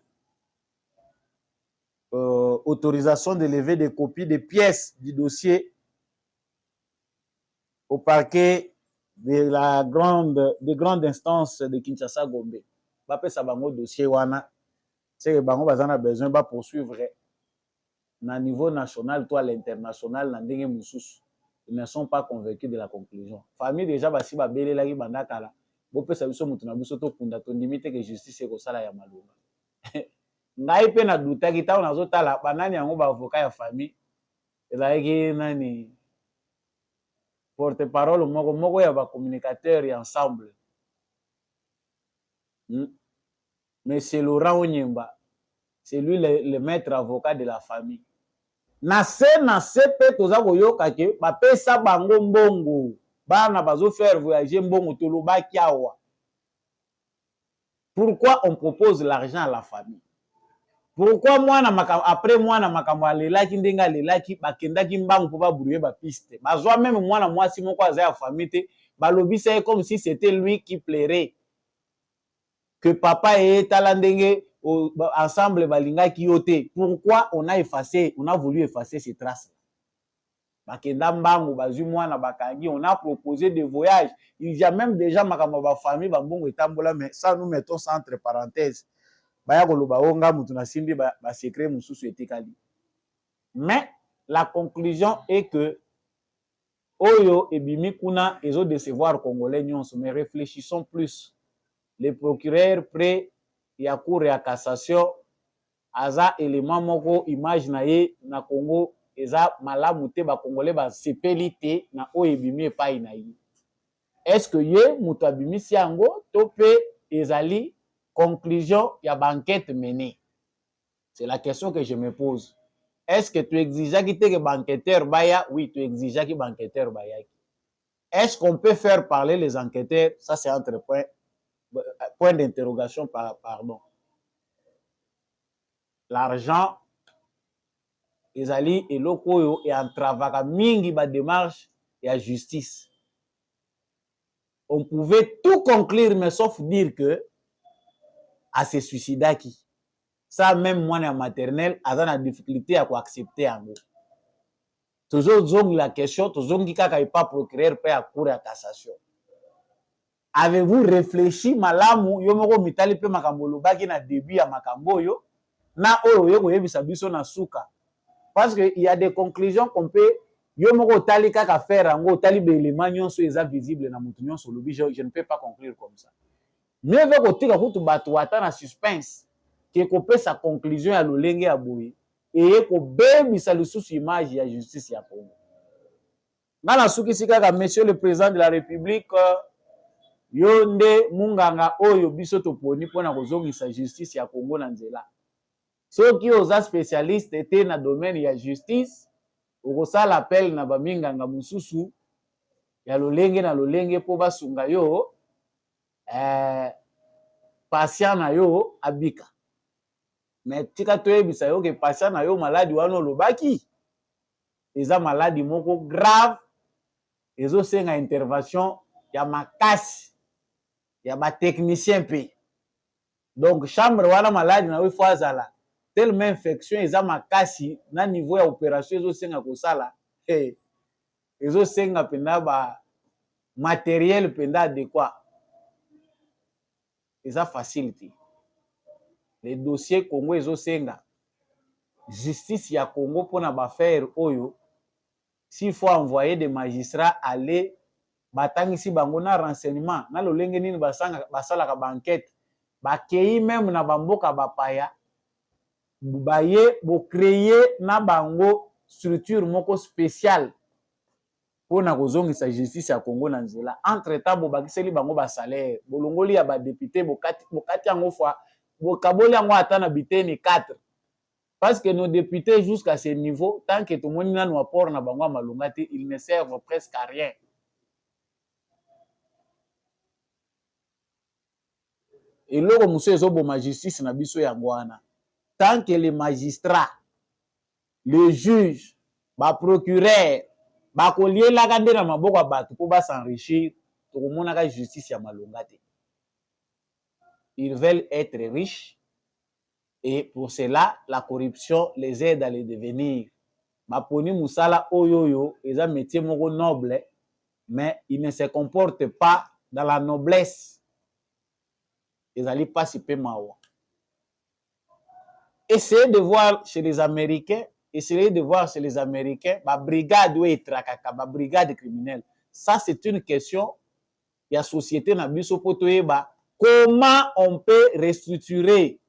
autorisation de lever des copies des pièces du dossier au parquet de la grande instance de Kinshasa Gombe. Ba pesa bango dossier wana c'est que bango bazana besoin ba poursuivre na niveau national toi à l'international na ndenge mususu. Ils ne sont pas convaincus de la conclusion. Famille déjà basi ba belela ki bandakala bo pesa biso mutu na biso to kunda to limite que justice ko sala ya malunga. Ngai pe na duta ki tawo nazo tala banani yango ba avocat ya famille ezalaki nani porte-parole moko ya ba communicateur ensemble. Monsieur Laurent Onyemba, c'est lui le maître avocat de la famille. Na se pe toza koyoka ke ba pesa bango mbongo bana bazo faire voyager mbongo tolo ba kiawa. Pourquoi on propose l'argent à la famille? Pourquoi moi après moi na makambo alelaki ndenga alelaki bakendaki mbangu po ba brouiller ba piste. Bazwa même moi na mwasi moko aza ya famille te balobisa comme si c'était lui qui plairait. Que papa et tala ndenge ensemble balingaki yote. Pourquoi on a voulu effacer ces traces? Bakenda mbangu bazwi mwana bakangi, on a proposé des voyages. Il y a même déjà makambo ba famille bambongo etambola, mais ça nous mettons ça entre parenthèses. Baya koloba onga mutu na simbi ba secret mususu etikali. Mais la conclusion est que oyo ebimi kuna ezo décevoir congolais nyonso, mais réfléchissons plus. Le procureur près ya cour ya cassation aza élément moko image na ye na Congo eza malamu te ba congolais ba sepeli te na oyo ebimi epai na ye. Est-ce que ye mutu abimisi yango to pe ezali conclusion ya banquette menée? C'est la question que je me pose. Est-ce que tu exigeais que banqueteur baya? Oui, tu exigeais que banqueteur baya. Est-ce qu'on peut faire parler les enquêteurs? Ça c'est entre point d'interrogation, pardon. L'argent ezali eloko oyo et entravaka mingi ba démarche ya justice. On pouvait tout conclure mais sauf dire que à se suicidaki. Ça même moi en maternelle a la difficulté à accepter yango. Toujours zong la question, toujours qui kaka pas procureur pe à cour à cassation. Avez-vous réfléchi malamu yo moko mitali pe makambo lobaki na début ya makambo yo na oyo yo koyebisa biso na suka? Parce que il y a des conclusions qu'on peut yo moko tali kaka faire yango tali be élément nyonso eza visible na mutu nyonso lobi je ne peux pas conclure comme ça. Mais veut kotika kutu bato ata na suspense ke kopesa conclusion ya lolenge ya boye et ko bebisa lisusu image ya justice ya Congo. Na suki sikaka monsieur le président de la République yonde munganga oyo biso toponi pona kozongisa justice ya Congo na nzela. Soki oza spécialiste ete na domaine ya justice okosala appel na baminganga mususu ya lolenge na lolenge po basunga yo patient na yo abika. Mais tika toyebisa yo ke patient na yo maladi wana lobaki eza maladi moko grave ezo senga intervention ya makasi ya ba technicien pe. Donc chambre wana maladi na yo faut azala tellement infection eza makasi na niveau ya opération ezo senga kosala ezo senga penda ba matériel penda adéquat. Eza facilité. Les dossiers Congo ezo senga justice ya Congo pona ba faire oyo s'il faut envoyer des magistrats aller batangisi bango na renseignement na lolenge nini basala ka banquête bakei même na bamboka bapaya baye bo créer na bango structure moko spéciale pona kozongisa justice ya Congo na nzela. Entre temps bo bakiseli bango ba salaire bolongoli ya ba député bokati yango fois bokaboli yango ata na biteni 4 parce que nos députés jusqu'à ce niveau tant que tout le monde na apport na bango malunga te ils ne servent presque à rien. Et loko muso ezoboma justice na biso yango wana tant que les magistrats, les juges, ba procureur ba koliela kande na maboko ya bato po ba s'enrichir tokomona ka justice ya malunga te. Ils veulent être riches et pour cela la corruption les aide à les devenir. Baponi musala oyoyo eza métier moko noble mais ils ne se comportent pas dans la noblesse. Ezali pasi pe mawa. essayez de voir chez les Américains, ma brigade ou etrakaka, ma brigade criminelle. Ça, c'est une question. Il y a société na biso potoyeba. Comment on peut restructurer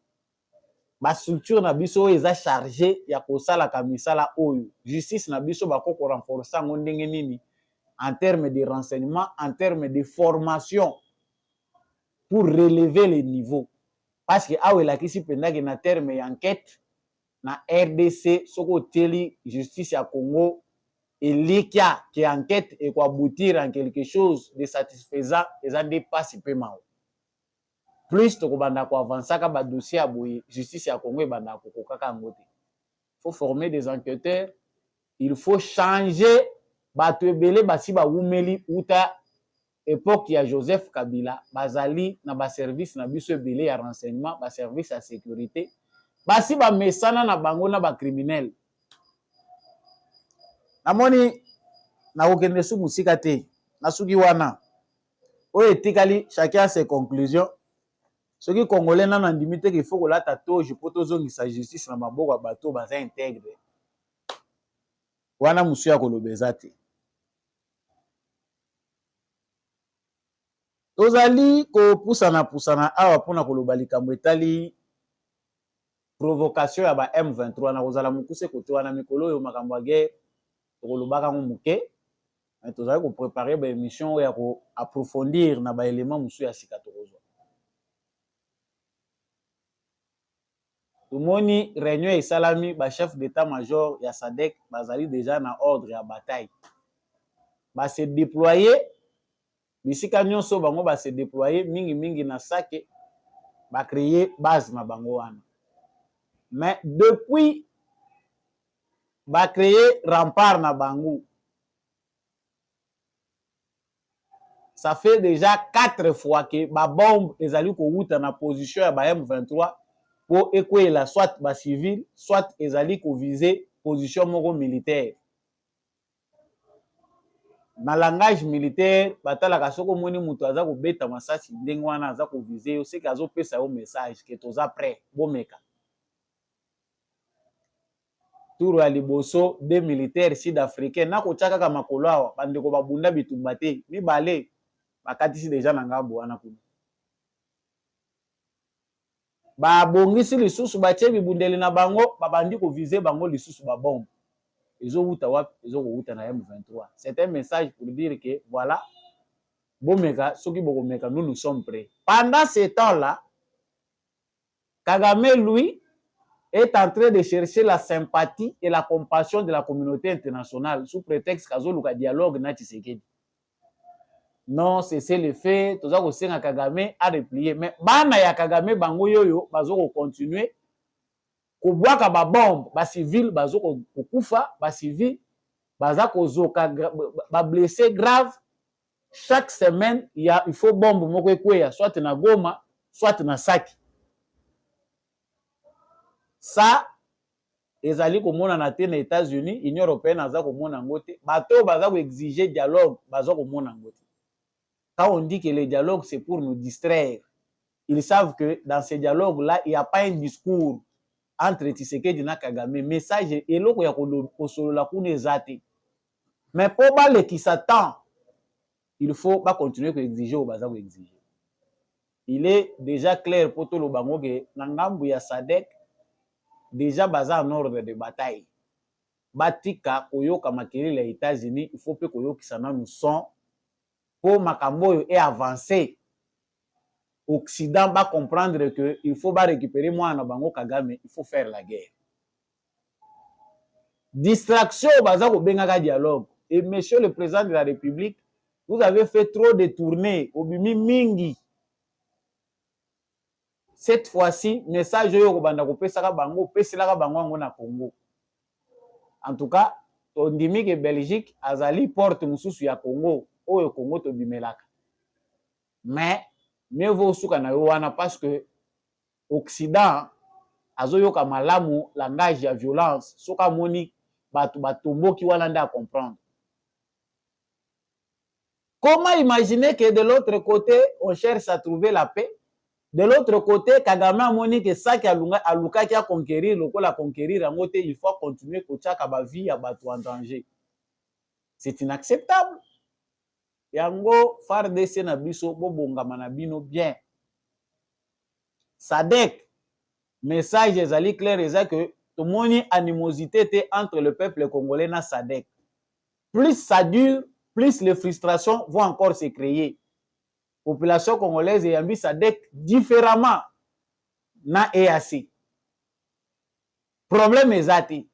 ma structure na biso eza chargé ya kosala kamisala oyo. Justice na biso bako ko renforcer ngo ndenge nini en termes de renseignement, en termes de formation pour relever les niveaux. Parce que awe la kisi pendaki na terme d'enquête na RDC soko teli justice ya Congo elikia que enquête et quoi aboutir en quelque chose de satisfaisant et en dépasse paiement. Plus to banda ko avancer ka ba dossier ya boye justice ya Congo banda ko kokaka ngote. Il faut former des enquêteurs, il faut changer bato ebele basi ba wumeli uta époque ya Joseph Kabila bazali na ba service na biso ebele ya renseignement, ba service ya sécurité, basi ba mesana na bango na ba criminel. Namoni na kokende su musika te na suki wana oyo etikali chacun ses conclusions. Soki congolais na ndimi te qu'il faut kolata toje po tozongisa justice na maboko ya bato baza intègre wana musu ya kolobeza te. Tozali kopusana awa mpona koloba likambo etali provocation ya ba M23 na kozala mokuse kote wana mikolo oyo makambo ya guerre tokolobaka ngo muke. Tozali koprepare ba émission ya ko approfondir na ba élément musu ya sika tokozwa. Tomoni réunion esalami ba chef d'état-major ya SADC bazali déjà na ordre ya bataille. Ba se déployer bisika nyonso bango ba se déployer mingi na Sake ba créer base na bango wana. Mais depuis ba créer rempart na bango, ça fait déjà 4 fois que ba bombe ezali ko wuta na position ya ba M23 pour écouler soit ba civil soit ezali ko viser position moko militaire. Na langage militaire batalaka soko moni mutu aza ko beta masasi ndenge wana aza ko viser yo, c'est que azo pesa yo message que toza prêt bomeka. Tour ya liboso des militaires sud-africains na ko tchaka ka makolo awa bandeko babunda bitumba te mibale bakatisi déjà na ngambo wana kuna. Ba bongisi lisusu batie bibundeli na bango babandi ko viser bango lisusu ba bombe. Ils ont na M23. C'est un message pour dire que voilà, bomeka, ceux qui bomeka, nous sommes prêts. Pendant ce temps-là, Kagame, lui, est en train de chercher la sympathie et la compassion de la communauté internationale sous prétexte qu'Azoluka dialogue na Tshisekedi. Non, c'est le fait, tout ça que Kagame a replié. Mais bana ya Kagame bango yoyo, bazo continuer. Kobwaka ba bombe ba civil bazo kokufa ba civil baza kozoka ba blessé grave. Chaque semaine il faut bombe moko ekweya soit na Goma soit na Sake. Ça ezali komona na te na États-Unis, Union européenne aza komona ngote bato baza ko exiger dialogue bazo komona ngote. Quand on dit que le dialogue c'est pour nous distraire, ils savent que dans ce dialogue là il n'y a pas un discours entre Tshisekedi na Kagame, message eloko ya kosolola kuna ezate. Mais pour bale qui s'attend, il faut pas continuer à exiger ou baza ko exiger. Il est déjà clair pour tout le bango que na ngambu ya SADC déjà baza en ordre de bataille. Batika koyoka makeli les États-Unis, il faut peu koyokisa na nous son pour makambo et avancer. Occident va comprendre que il faut pas récupérer moi na bango Kagame, il faut faire la guerre. Distraction baza ko bengaka dialogue. Et monsieur le président de la République, vous avez fait trop de tournées obimi mingi. Cette fois-ci, message yo ko banda ko pesa ka bango, pesela ka bango ngo na Congo. En tout cas, on dit que Belgique azali porte mususu ya Congo, oyo Congo to bimelaka. Mais mieux vaut suka na yo wana parce que Occident azoyoka malamu langage ya violence soka moni batu batomboki wana nda comprendre. Comment imaginer que de l'autre côté on cherche à trouver la paix De l'autre côté, Kagame a moni que ça qui a Luka qui a conquérir, le la conquérir en côté, il faut continuer que tchaka ba vie à battre en danger. C'est inacceptable. Yango FARDC na biso bobonga manabino bien. Sadek, message ezali clair eza que tout moni animosité entre le peuple congolais na Sadek. Plus ça dure, plus les frustrations vont encore se créer. Population congolaise et ambi Sadek différemment na EAC. Problème ezati.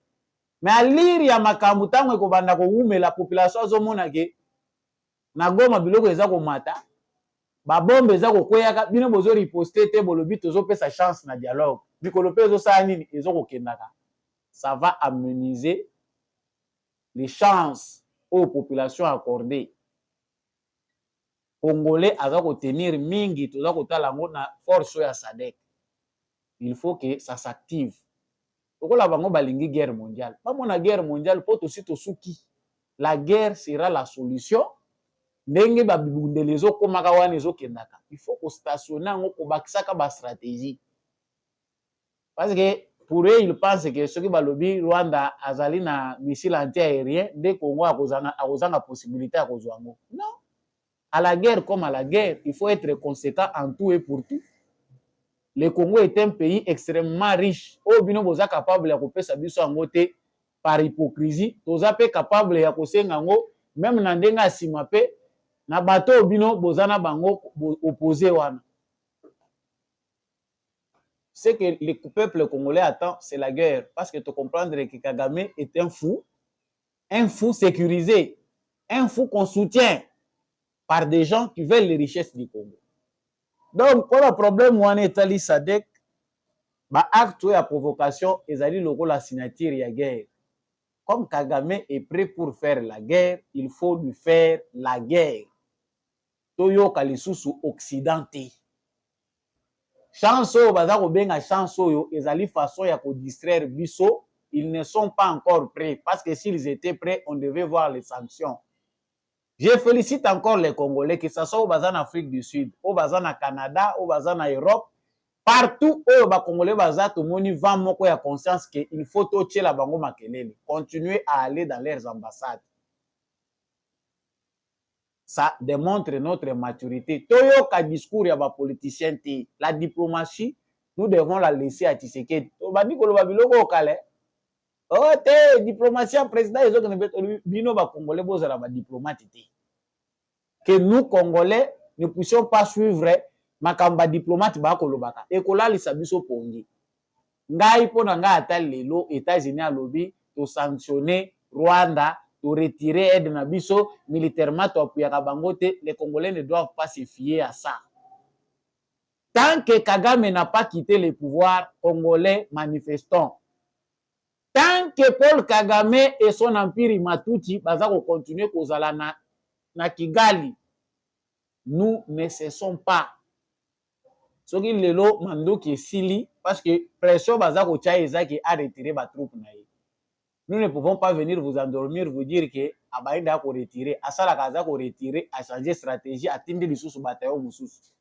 Mais à lire ya makambu tango ekobanda ko la population azomona ke na Goma biloko eza ko mata. Ba bombe eza ko kweyaka bino bozo riposter te bolobi tozo pesa chance na dialogue. Bikolo pe zo sa nini ezo ko kendaka. Ça va amenuiser les chances aux populations accordées. Congolais aza ko tenir mingi toza ko tala ngo na force ya Sadek. Il faut que ça s'active. Okola bango balingi guerre mondiale. Pas mona guerre mondiale po to sito suki. La guerre sera la solution. Ndenge babundelezo komaka wana ezo kendaka. Il faut ko stationner ngo ko bakisaka ba stratégie. Parce que pour eux ils pensent que ceux qui balobi Rwanda azali na missile anti-aérien de Congo akozanga possibilité à kozwa ngo. Non. À la guerre comme à la guerre, il faut être conséquent en tout et pour tout. Le Congo est un pays extrêmement riche. Obino boza capable ya kopesa biso yango te par hypocrisie. Toza pe capable ya kosenga ngo même na ndenga asima pe na bato obino boza na bango opposé wana. Ce que le peuple congolais attend, c'est la guerre. Parce que tu comprends que Kagame est un fou sécurisé, un fou qu'on soutient par des gens qui veulent les richesses du Congo. Donc, pour le problème, on est allé Sadek, acte ou la provocation, ils allaient le la signature de la guerre. Comme Kagame est prêt pour faire la guerre, il faut lui faire la guerre. Toyo kalisusu occidenté. Chance au bazar au benga chance au ils allaient façon ya ko distraire biso, ils ne sont pas encore prêts parce que s'ils étaient prêts, on devait voir les sanctions. Je félicite encore les Congolais, que ce soit au bazar en Afrique du Sud, au bazar en Canada, au bazar en Europe, partout où les Congolais bazar tout le monde va moko ya conscience qu'il faut toucher la bango makelele, continuer à aller dans leurs ambassades. Ça démontre notre maturité. Toyo ka discours ya ba politicien te, la diplomatie, nous devons la laisser à Tshisekedi. To ba dikolo ba biloko okale. Oh te diplomatie président ezo que ne bino ba Congolais bozala ba diplomate te. Que nous Congolais ne puissions pas suivre makamba diplomate ba kolobaka. Ekola lisa biso pongi. Ngai pona nga ata lelo États-Unis alobi to sanctionner Rwanda, to retirer aide na biso militairement to appuyer bango te, les Congolais ne doivent pas se fier à ça. Tant que Kagame n'a pas quitté le pouvoir, Congolais manifestons. Tant que Paul Kagame et son empire Matuti baza ko continuer kozala na Kigali, nous ne cessons pas. Soki lelo mandoki esili parce que pression baza ko tia ezaki a retirer ba troupe na ye. Nous ne pouvons pas venir vous endormir, vous dire que abaïda ko retirer, asala kaza ko retirer, a changer stratégie, a tindi lisusu bataillon mususu.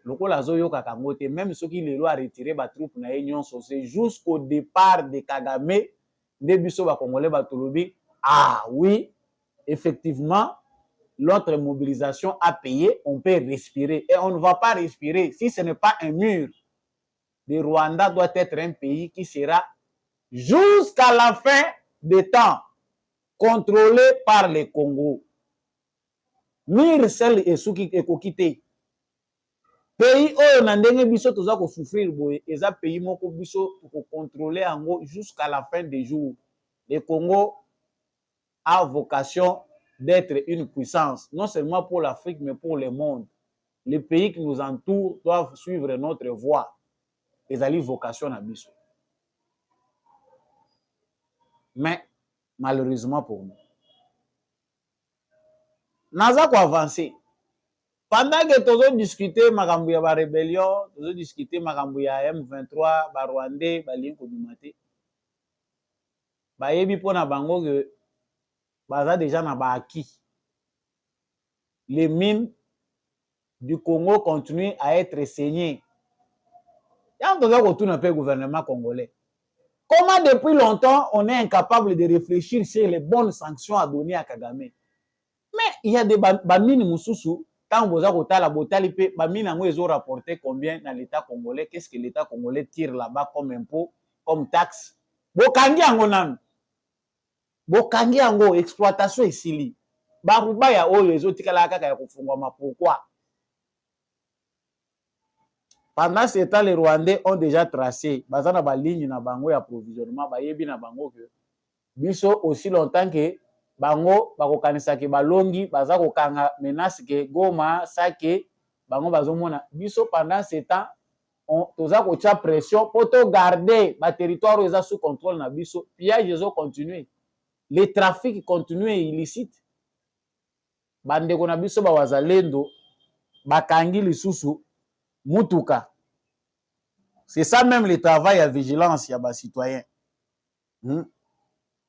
Lokola zo yoka kangote, même ceux qui lelo a retiré ba troupe na ye nyonso, c'est jusqu'au départ de Kagame, de biso ba Congolais ba tolobi, ah oui, effectivement, notre mobilisation a payé, on peut respirer. Et on ne va pas respirer si ce n'est pas un mur. Le Rwanda doit être un pays qui sera jusqu'à la fin des temps contrôlé par le Congo. Mur seul et souki ekokite. Pays oyo na ndenge biso toza ko souffrir boye, eza pays moko biso ko contrôler ango jusqu'à la fin des jours. Le Congo a vocation d'être une puissance, non seulement pour l'Afrique, mais pour le monde. Les pays qui nous entourent doivent suivre notre voie. Ils ont vocation à biso. Mais, malheureusement pour nous, nous avons avancé. Pendant que nous avons discuté de la rébellion, nous avons discuté de la M23, de Rwandais, de l'Inkodumate, bayebi pona bango que baza déjà na ba acquis. Les mines du Congo continue à être saigné. Il y a un gouvernement congolais. Comment depuis longtemps on est incapable de réfléchir sur les bonnes sanctions à donner à Kagame? Mais il y a des bamines moussoussou. Quand vous avez la botali, bamines ils ont rapporté combien dans l'État congolais? Qu'est-ce que l'État congolais tire là-bas comme impôt, comme taxe? Bokangi ango nan. Bokangi ango exploitation ici. Baruba ya oyo ezotikala kaka ya kufungwa. Pourquoi? Pendant ce temps, les Rwandais ont déjà tracé bazana ba ligne na bango ya provisionnement ba yebi na bango que biso aussi longtemps que bango bakokanisa ke balongi baza kokanga menace ke Goma Sake bango bazomona biso pendant ce temps on toza ko tia pression pour to garder ba territoire eza sous contrôle na biso pillage ezo continuer les trafics continuent illicite bande ko na biso ba wazalendo bakangi lisusu mutuka. C'est ça même le travail à vigilance ya ba citoyen.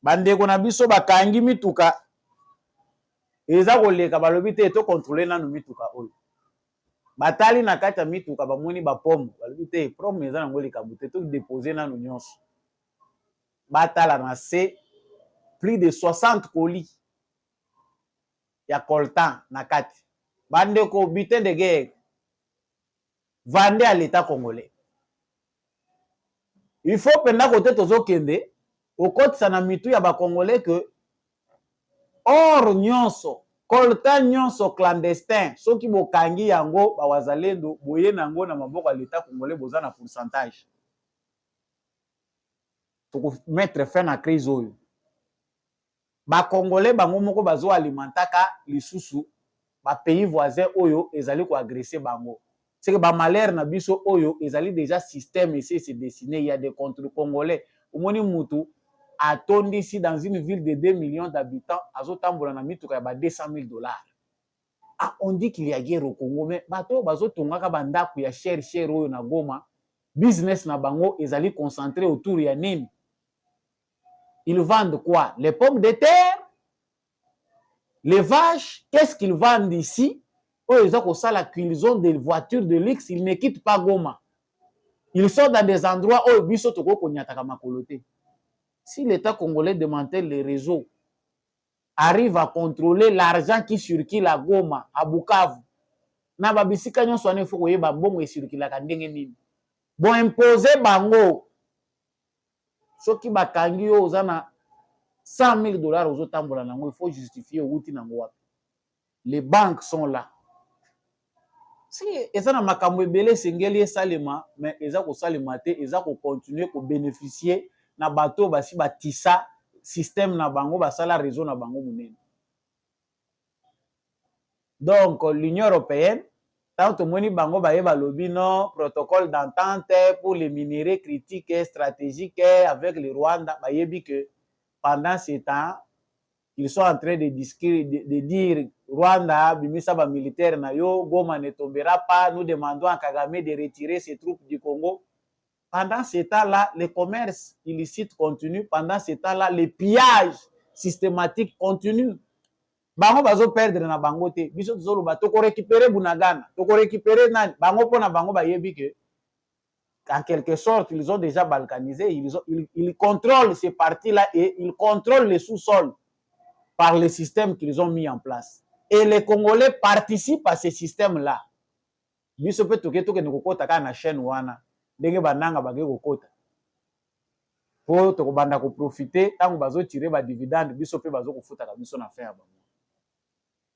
Bande ko na biso bakangi mituka eza koleka balobi te to contrôler nanu mituka oyo. Batali na kata mituka bamoni ba pomme balobi te pomme eza nango leka bute to déposer nanu nyonso. Batala na se plus de 60 colis ya coltan na kati. Bande ko butin de guerre vendé à l'État congolais. Il faut pendant côté tozo kende au côté sana mitu ya ba congolais que or nyonso coltan nyonso clandestin soki bokangi yango ba wazalendo boye nango na maboko ya l'État congolais boza na pourcentage. Pour mettre fin à crise oyo. Ba congolais bango moko bazo alimentaka lisusu ba pays voisins oyo ezali ko agresser bango. C'est que ba malheur na biso oyo ezali déjà système ici se dessiné. Il y a des contre-congolais. Omoni mutu atondi ici dans une ville de 2 millions d'habitants azotambola na mituka ya ba $200,000. Ah, on dit qu'il y a guerre au Congo mais bato bazo tongaka bandaku ya cher oyo na Goma business na bango ezali concentré autour ya nini. Ils vendent quoi? Les pommes de terre, les vaches. Qu'est-ce qu'ils vendent ici? Ils ont la cuisine des voitures de luxe. Ils ne quittent pas Goma. Ils sont dans des endroits où ils sont makoloté. Si l'État congolais démantèle les réseaux, arrive à contrôler l'argent qui circule à Goma, à Bukavu, na babisika nyon soane foko yeba bongo circule ka ndenge nini. Bon imposer bango. Soki bakangi yo ozana $100,000 aux otambola nango, il faut justifier outi nango wapi. Les banques sont là. Si eza na makambo ebele sengeli esalema mais eza ko salema te eza ko continuer ko bénéficier na bato basi batisa système na bango basala réseau na bango munene. Donc l'Union européenne tant que moni bango bayeba lobi non protocole d'entente pour les minéraux critiques et stratégiques avec le Rwanda bayebi que pendant ce temps ils sont en train de dire Rwanda bimisa ba militaire na yo Goma ne tombera pas, nous demandons à Kagame de retirer ses troupes du Congo. Pendant ce temps-là, le commerce illicite continue. Pendant ce temps-là, les pillages systématiques continuent. Bango bazo perdre na bango te. Biso tozolo ba toko récupérer Bunagana, toko récupérer nani. Bango pona bango ba yebi que en quelque sorte, ils ont déjà balkanisé, ils contrôlent ces parties-là et ils contrôlent les sous-sols par les systèmes qu'ils ont mis en place. Et les Congolais participent à ces systèmes-là. Biso pe toke toke nikokota ka na chaîne wana. Ndenge bananga bage kokota. Po toko banda ko profiter tango bazo tirer ba dividende biso pe bazo kofuta ka biso na fin ya bango.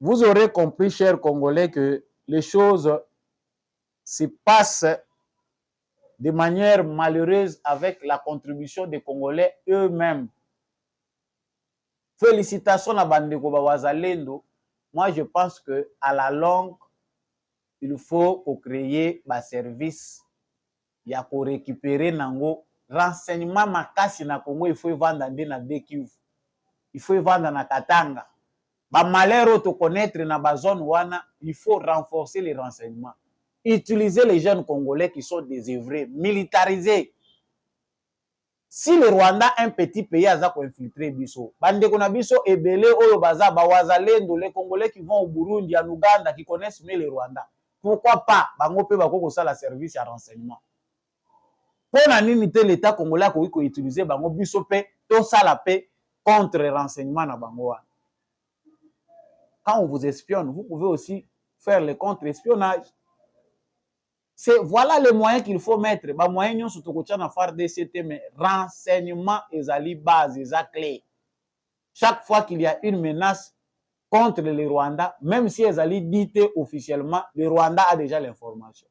Vous aurez compris, chers Congolais, que les choses se passent de manière malheureuse avec la contribution des Congolais eux-mêmes. Félicitations à Bandeko Bawazalendo. Moi, je pense que à la longue, il faut créer un service. Il y a pour récupérer nango renseignement makasi na Congo. Il faut vendre na Dekivu. Il faut vendre na Katanga. Ba malheur to connaître na ba zone wana. Il faut renforcer les renseignements. Utiliser les jeunes Congolais qui sont désœuvrés, militarisés. Si le Rwanda un petit pays a infiltré biso, bande kona biso ebele oyo baza ba wazalendo les Congolais qui vont au Burundi, en Ouganda, qui connaissent mieux le Rwanda. pourquoi pas bango pe bako ça la service à renseignement. Pour na nini te l'état congolais ko utiliser bango biso pe to ça la paix contre renseignement na bango. Quand on vous espionne, vous pouvez aussi faire le contre-espionnage. Voilà les moyens qu'il faut mettre. Les moyens sont surtout na FARDC, mais renseignement est base, est clé. Chaque fois qu'il y a une menace contre le Rwanda, même si elle est dite officiellement, le Rwanda a déjà l'information.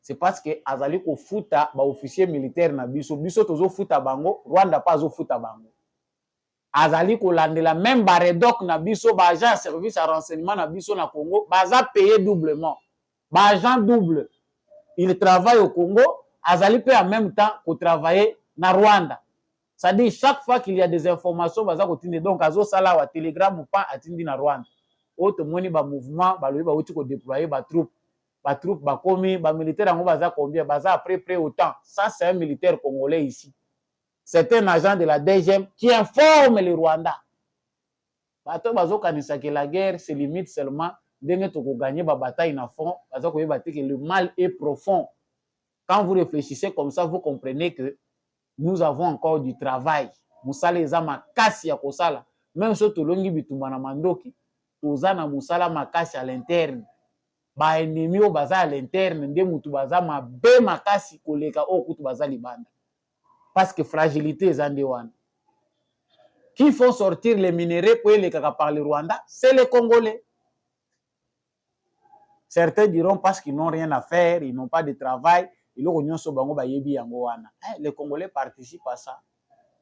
C'est parce que azali ko futa ba officier militaire na biso tozo futa bango, Rwanda pas zo futa bango. Azali ko landela même baredok na biso ba agent service à renseignement na biso na Congo, baza payé doublement. Ba agent double. Il travaille au Congo, azali peut en même temps ko travailler na Rwanda. Ça dit chaque fois qu'il y a des informations baza ko tinde donc azo sala wa Telegram ou pas atindi na Rwanda. Autre moni ba mouvement ba lobi ba uti ko déployer ba troupe ba komi ba militaire ngo baza combien baza après près autant. Ça c'est un militaire congolais ici. C'est un agent de la DGM qui informe le Rwanda. Bato bazo kanisa que la guerre se limite seulement denge to ko gagner ba bataille na fond, bazo ko yeba que le mal est profond. Quand vous réfléchissez comme ça, vous comprenez que nous avons encore du travail. Musala eza makasi ya kosala. Même si tolongi bitumba na mandoki, toza na musala makasi à l'interne. Ba ennemi o baza à l'interne, nde mutu baza mabe makasi koleka o kutu baza libanda. Parce que fragilité eza nde wana. Qui font sortir les minéraux pour les kaka par le Rwanda, c'est les Congolais. Certains diront parce qu'ils n'ont rien à faire, ils n'ont pas de travail. Les Congolais participent à ça.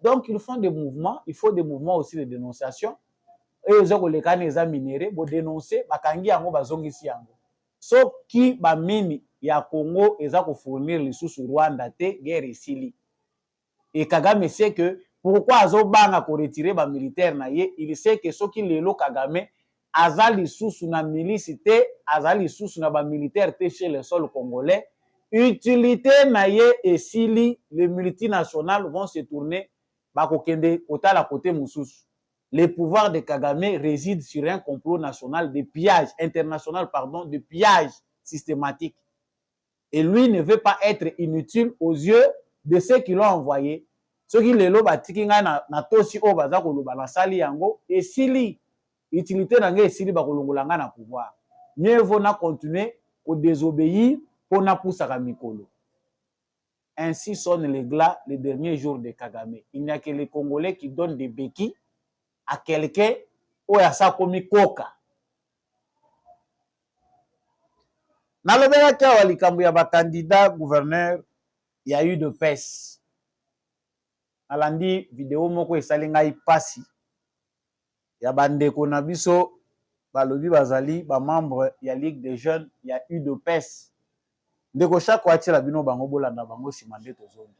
Donc, ils font des mouvements. Il faut des mouvements aussi de dénonciation. Et ils ont les minéraux pour dénoncer. Sauf qui ba mini ya Congo ils ont fournir les sous Rwanda te guerre ici. Et Kagame sait que pourquoi azobanga ko retirer ba militaire na ye, il sait que ceux qui lelo Kagame azali sous na milice te, azali sous na ba militaire te chez le sol congolais. Utilité na ye et sili les multinationales vont se tourner bakokende kota la côté mususu. Le pouvoir de Kagame réside sur un complot national de pillage international de pillage systématique. Et lui ne veut pas être inutile aux yeux de ceux qui l'ont envoyé. Ceux qui le loba tikinga na tosi o baza koloba na sali yango et sili utilité na nge sili bakolongolanga na pouvoir. Mieux vaut na continuer au désobéir pour na poussaka mikolo. Ainsi sonne les glas les derniers jours de Kagame. Il n'y a que les Congolais qui donnent des béquilles à quelqu'un ou à sa komi koka. Na lobela ka walikambu ya ba candidat gouverneur, il y a eu de pèse. Alandi vidéo moko esalinga ipasi. Ya bandeko na biso balobi bazali ba membre ya Ligue des jeunes, il y a eu de pèse. Ndeko chaque wati la bino bango bolanda bango simande tozondi.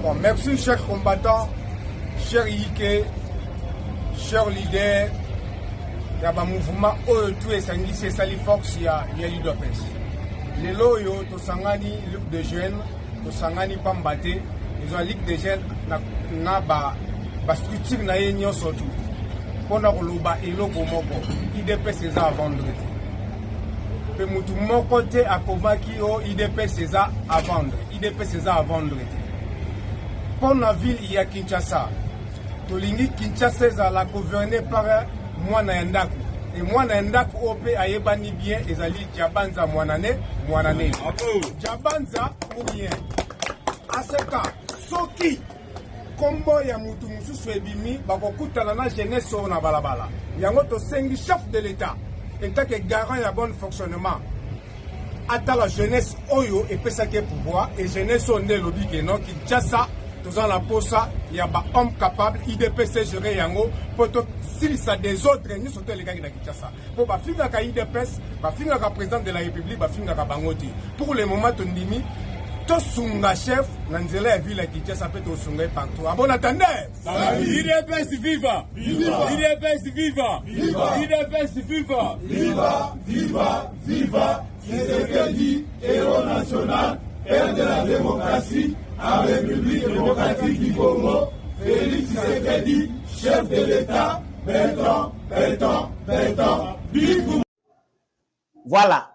Bon, merci chers combattants, chers Ike, chers leaders. Il y a un mouvement tout et sangi c'est Sali Fox il y a l'UDPS. Les loyaux to sangani Ligue des jeunes, to sangani pambate, ils ont Ligue des jeunes na ba structure na yenyo surtout. Pona koloba eloko moko, IDPS c'est ça vendredi. Pe mutu moko te akomaki o IDPS c'est ça à vendre. IDPS c'est ça à vendre. Pour la ville, il y a Kinshasa. Tolingi Kinshasa est la gouvernée par Mwana Ndaku. Et Mwana Ndaku ope ayebani bien ezali Jabanza Mwanane. Jabanza ou bien. À ce cas, soki kombo ya mutu mususu ebimi bakokutana na jeunesse na balabala. Yango to sengi chef de l'État. En tant que garant ya bon fonctionnement. Ata la jeunesse oyo et pesa ke pouvoir et jeunesse on est lobby que non Kinshasa. Dans la posa, il y a un homme capable, IDPS gérer yango, pour s'il y a des autres, nous sommes les gars qui ont ça. Pour finir avec IDPS, finir avec le président de la République, finir avec Bangoti. Pour le moment, on dit, tout sunga chef, Nanzela a vu la Kinshasa peut tout sunga partout. Ah bon, attendez! IDPS viva! IDPS viva! IDPS viva! Viva! Viva! Viva! Tshisekedi, héros national, père de la démocratie. En République démocratique du Congo, Félix Tshisekedi, chef de l'État, Voilà.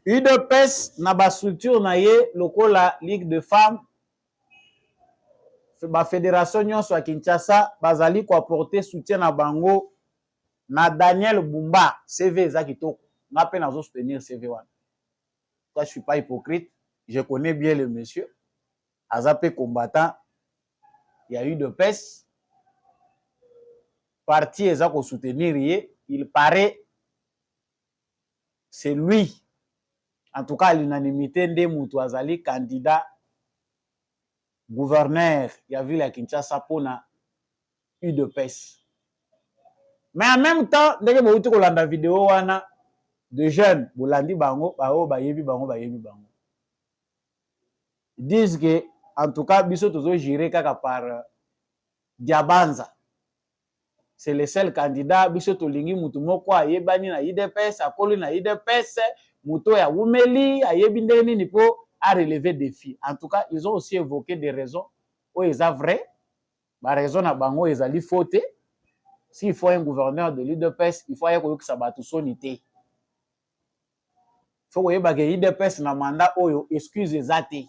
UDPS na ba structure na ye lokola Ligue de femmes ba fédération nyonso ya Kinshasa bazali ko apporter soutien na bango na Daniel Bumba CV eza kitoko nga pe nazo soutenir CV wana. Toi je suis pas hypocrite, je connais bien le monsieur azape combattant il y a eu de PES parti eza ko soutenir ye, il paraît c'est lui en tout cas à l'unanimité nde mutu azali candidat gouverneur ya ville ya Kinshasa pona UDPS. Mais en même temps ndenge bouti kolanda vidéo wana de jeunes bolandi bango bao bayebi bango. Ils disent que en tout cas biso tozo gérer kaka par Diabanza. C'est le seul candidat biso tolingi mutu moko ayebani na UDPS akoli na UDPS muto ya wumeli ayebi ndenge nini po à relever des défis. En tout cas, ils ont aussi évoqué des raisons où ils ont vrai. La raison à bango ils allaient faute. S'il faut un gouverneur de l'UDPS, il faut que ça bat tout sonité. Il faut que l'UDPS na mandat oyo excuse zate.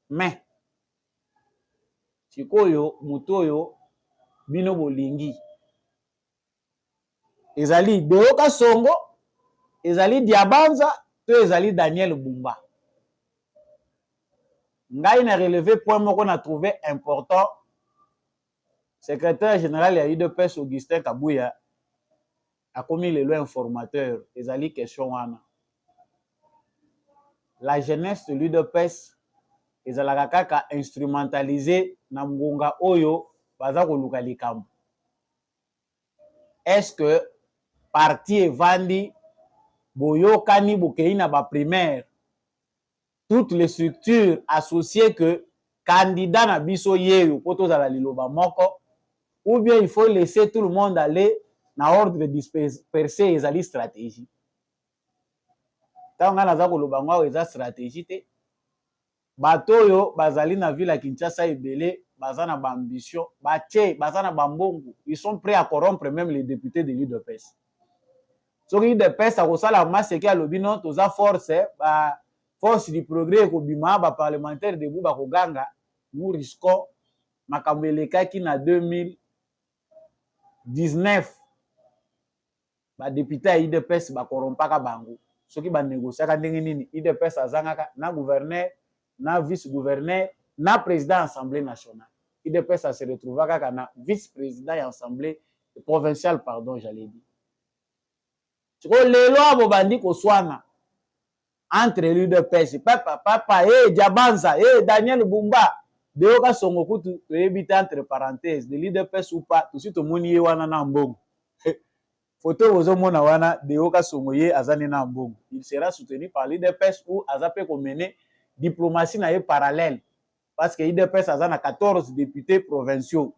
Mais sikoyo mutoyo bino bolingi. Ezali Deoka Songo, ezali Diabanza, to ezali Daniel Bumba. Ngai na relevé point moko na trouvé important. Secrétaire général ya UDPS Augustin Kabouya a commis le loi informateur. Ezali question wana. La jeunesse de l'UDPS ezalaka kaka instrumentalisé na ngonga oyo baza koluka likambo. Est-ce que parti evandi boyokani bokei na ba primaire toutes les structures associées que candidat na biso yeyo poto za la liloba moko, ou bien il faut laisser tout le monde aller na ordre dispersé ezali stratégie. Tanga na za koloba ngwa eza stratégie te. Batoyo bazali na ville ya Kinshasa ebele bazana ba ambition, bazana bambongo, ils sont prêts à corrompre même les députés de l'UDPS. So l'UDPS a kosala masse ki alobi non toza force ba force du progrès ko bima ba parlementaire de buba ko ganga nous risquons makambo elekaki na 2019 ba député ya UDPS ba corrompaka bango soki ba négociaka ndenge nini UDPS azangaka na gouverneur na vice-gouverneur na président assemblée nationale. UDPS se retrouvaka kaka na vice-président ya assemblée provinciale pardon j'allais dire. Siko lelo abo bandi ko swana entre l'UDPS papa Diabanza Daniel Bumba Deoka Songo kutu toyebita entre parenthèses de l'UDPS ou pas tout suite omoni ye wana na mbongo. Photo ozomona wana Deoka Songo ye azani na mbongo. Il sera soutenu par l'UDPS ou azape ko mener diplomatie na ye parallèle parce que l'UDPS azana 14 députés provinciaux.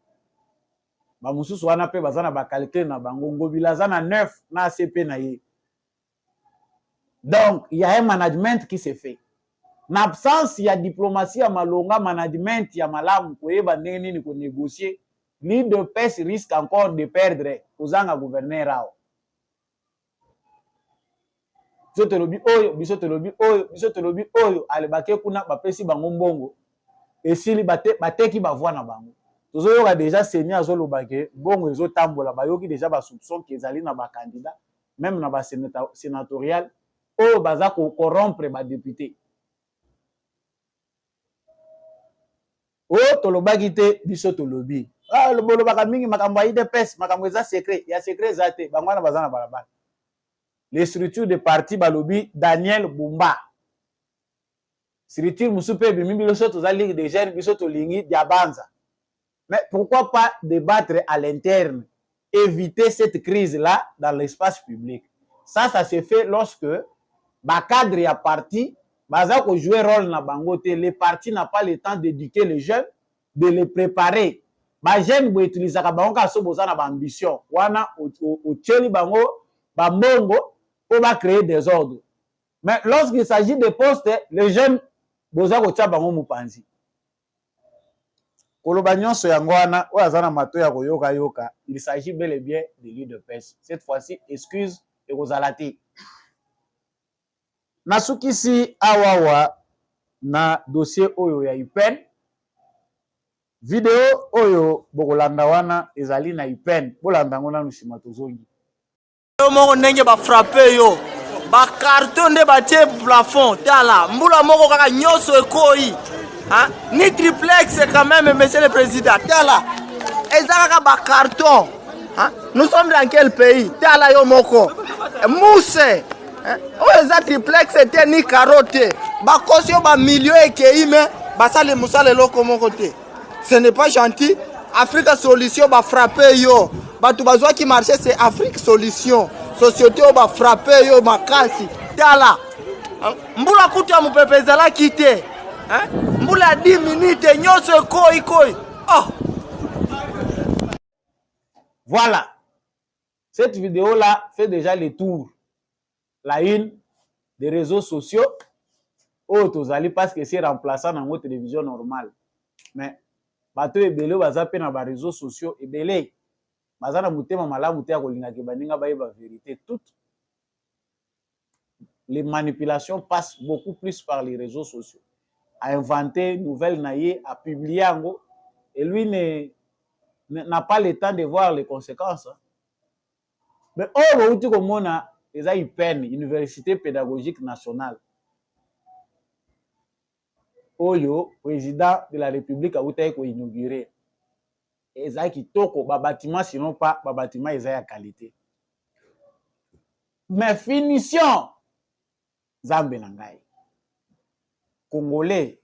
Ba mususu wana pe bazana ba calcul na bango ngobila azana 9 na ACP na ye. Donc, il y a un management qui se fait. En absence, il y a diplomatie à malonga, management, il y a malamu, koyeba ndenge nini ko négocier. L'UDPS risque encore de perdre kozanga gouverneur ao. Biso telobi oyo, alebake kuna bapesi bango mbongo. Esili bateki bavwa na bango. Tozoyoka déjà seigneur azolobake bongo ezotambola bayoki déjà ba soupçon kezali na ba candidat, même na ba sénatorial. Oh, baza ko corrompre ba député. Oh, tolobaki te biso tolobi. Ah, lobaka mingi makambo ya UDPS, makambo eza secret, ya secret zate, bangwana baza na balabala. Les structures de parti balobi Daniel Bumba. Structure musupe bimi biso toza ligue des jeunes biso tolingi Diabanza. Mais pourquoi pas débattre à l'interne, éviter cette crise-là dans l'espace public. Ça se fait lorsque ba cadre ya parti baza ko jouer rôle na bango te, les partis n'a pas le temps d'éduquer les jeunes, de les préparer. Ba jeune bo utiliser ka bango ka so boza na ba ambition wana o tcheli bango ba mbongo pour ba créer des ordres. Mais lorsqu'il s'agit de postes, les jeunes boza ko tcha bango mupanzi. koloba nyonso yango wana oyo aza na mato ya koyoka yoka, il s'agit bel et bien de l'huile de pêche. Cette fois-ci, excuse ekozala te. Nasukisi awawa na dossier oyo ya IPEN. Video oyo bokolanda wana ezali na IPEN. Bolanda ngo nanu nsima tozongi. Yo moko ndenge ba frapper yo. Ba carton nde batie plafond tala. Mbula moko kaka nyonso ekoi. Hein? Ni triplex quand même, monsieur le président. Tala. Ezaka ba carton. Hein? Nous sommes dans quel pays? Tala yo moko. Mousse. Oyo eza triplex ete ni carotte. Ba kosio ba milieu ekei me basale musale loko moko te. Ce n'est pas gentil. Afrique solution ba frapper yo. Batu bazwa ki marché c'est Afrique solution. Société ba frapper yo makasi. Tala. Mbula kutu ya mupepezala kite. Hein? Mbula 10 minutes nyonso koi. Oh. Voilà. Cette vidéo là fait déjà le tour. La une des réseaux sociaux. Oh, tozali parce que c'est remplaçant dans notre télévision normale. Mais bato ebele baza pe na ba réseaux sociaux ebele. Baza na mutema malamu te ya kolinga ke baninga ba yeba vérité. Toutes les manipulations passent beaucoup plus par les réseaux sociaux. À inventer une nouvelle naïe, à publier en gros. Et lui n'a pas le temps de voir les conséquences. Hein. Mais oh, vous comme on a IPEN, Université Pédagogique Nationale. Oyo, président de la République a inauguré. Et ça qui toko, bâtiment, sinon pas, bâtiment, ils ont qualité. Mais finition, Zambe Nangai. Congolais,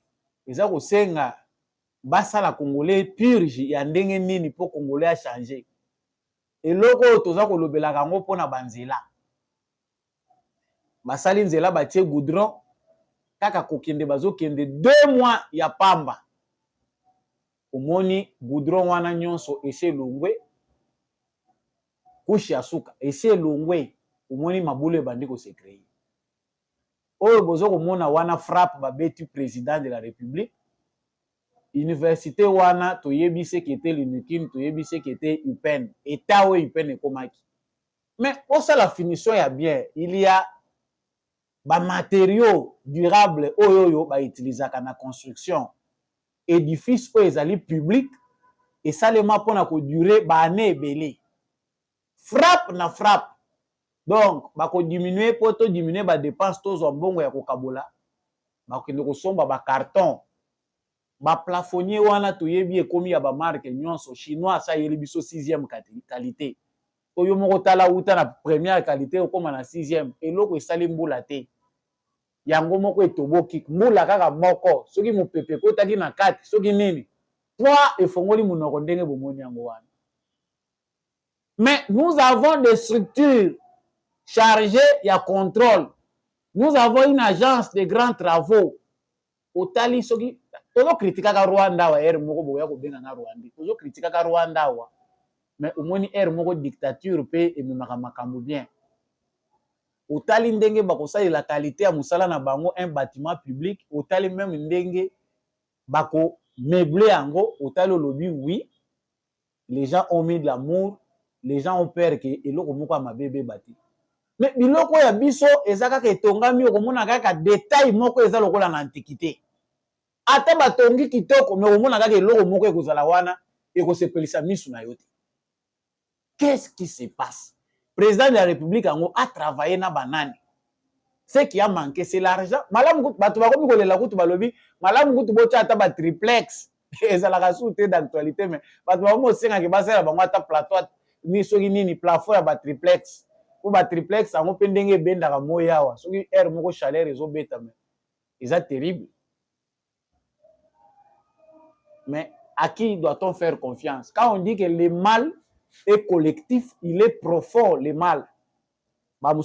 ils ont senga, basa la Congolais purge, ya ndenge nini pour Congolais a changé. Et loko, toza ko lobela kango pona banzela. Basali nzela batie goudron, kaka kokende bazo kende 2 mois ya pamba. Omoni goudron wana nyonso ese longwe kushi asuka ese longwe omoni mabule bandiko se créer. Oyo bozo komona wana frappe babeti président de la République. Université wana toyebise kete l'UNIKIN toyebise kete UPEN eta o UPEN ekomaki. Mais pour ça la finition ya bien, il y a ba matériaux durables oyo ba utilisaka na construction. Édifice oyo ezali public et salema pona ko durer ba année belé. Frappe na frappe. Donc ba ko diminuer poto diminuer ba dépense to zo mbongo ya kokabola. Ba ko ndeko somba ba carton. Ba plafonnier wana toyebi ekomi ya ba marque nyonso chinois sa yeli biso 6e qualité. Oyo moko tala uta na première qualité okoma na 6e eloko esali mbula te. Yango moko etoboki mbula kaka moko soki mopepe kotaki na kati soki nini toi efongoli munoko ndenge bomoni yango wana. Mais nous avons des structures chargées ya contrôle. Nous avons une agence de grands travaux. Otali soki tozo kritika ka Rwanda wa moko boya ko benga na Rwanda. Tozo kritika ka Rwanda wa. Mais omoni moko dictature pe ememaka makambo bien. Otali ndenge bakosali la qualité ya musala na bango un bâtiment public, otali même ndenge bako meubler yango, otali lobby oui. Les gens ont mis de l'amour, les gens ont peur que eloko moko ya mabebe bati. Mais biloko ya biso ezaka ke tongami okomona kaka détail moko eza lokola na antiquité. Ata batongi kitoko mais okomona kaka eloko moko ekozala wana ekosepelisa misu na yote. Qu'est-ce qui se passe? Président de la République a travaillé na banane. Ce qui a manqué, c'est l'argent. Malam kutu batu bakomi kolela kutu balobi, malam kutu bocha ata ba triplex. Ezala ka soute d'actualité mais batu bakomi osenga ke basala bango ata plateau ni soki nini plafond ya ba triplex. Pour ba triplex ango pe ndenge bendaka moya wa. Soki moko chaleur ezobeta mais eza terrible. Mais à qui doit-on faire confiance? Quand on dit que le mal est collectif, il est profond, le mal. Mais,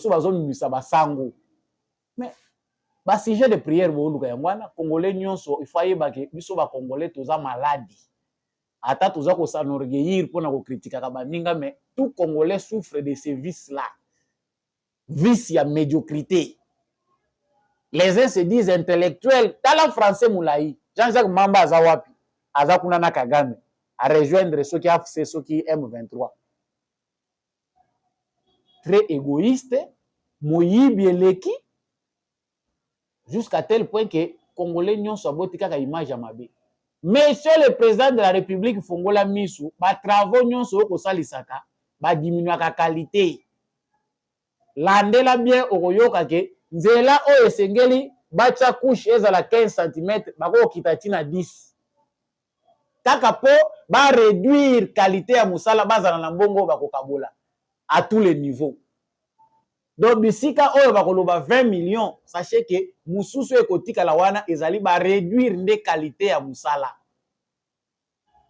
sujet de prière, Congolais, il faut que biso ba Congolais, tous malades. Ata tous ko s'enorgueillir pour nous critiquer, mais tout Congolais souffre de ces vices-là. Vices, il y a médiocrité. Les uns se disent intellectuels. Talent français moulaï. Jean-Jacques Mamba Zawapi. aza kuna na Kagame a rejoindre ceux qui AFC ceux qui M23. Très égoïste, moyibi eleki jusqu'à tel point que Congolais nyonso aboti kaka image ya mabe. Monsieur le président de la République fongola misu, ba travaux nyonso okosalisaka ba diminuaka qualité. Landela bien okoyoka ke nzela oyo esengeli bacha couche ezala 15 cm bako kitati na 10. Kaka po ba réduire qualité ya musala bazala na mbongo bakokabola à tous les niveaux. Donc bisika oyo bakoloba 20 millions, sachez que mususu ekotika la wana ezali ba réduire nde qualité ya musala.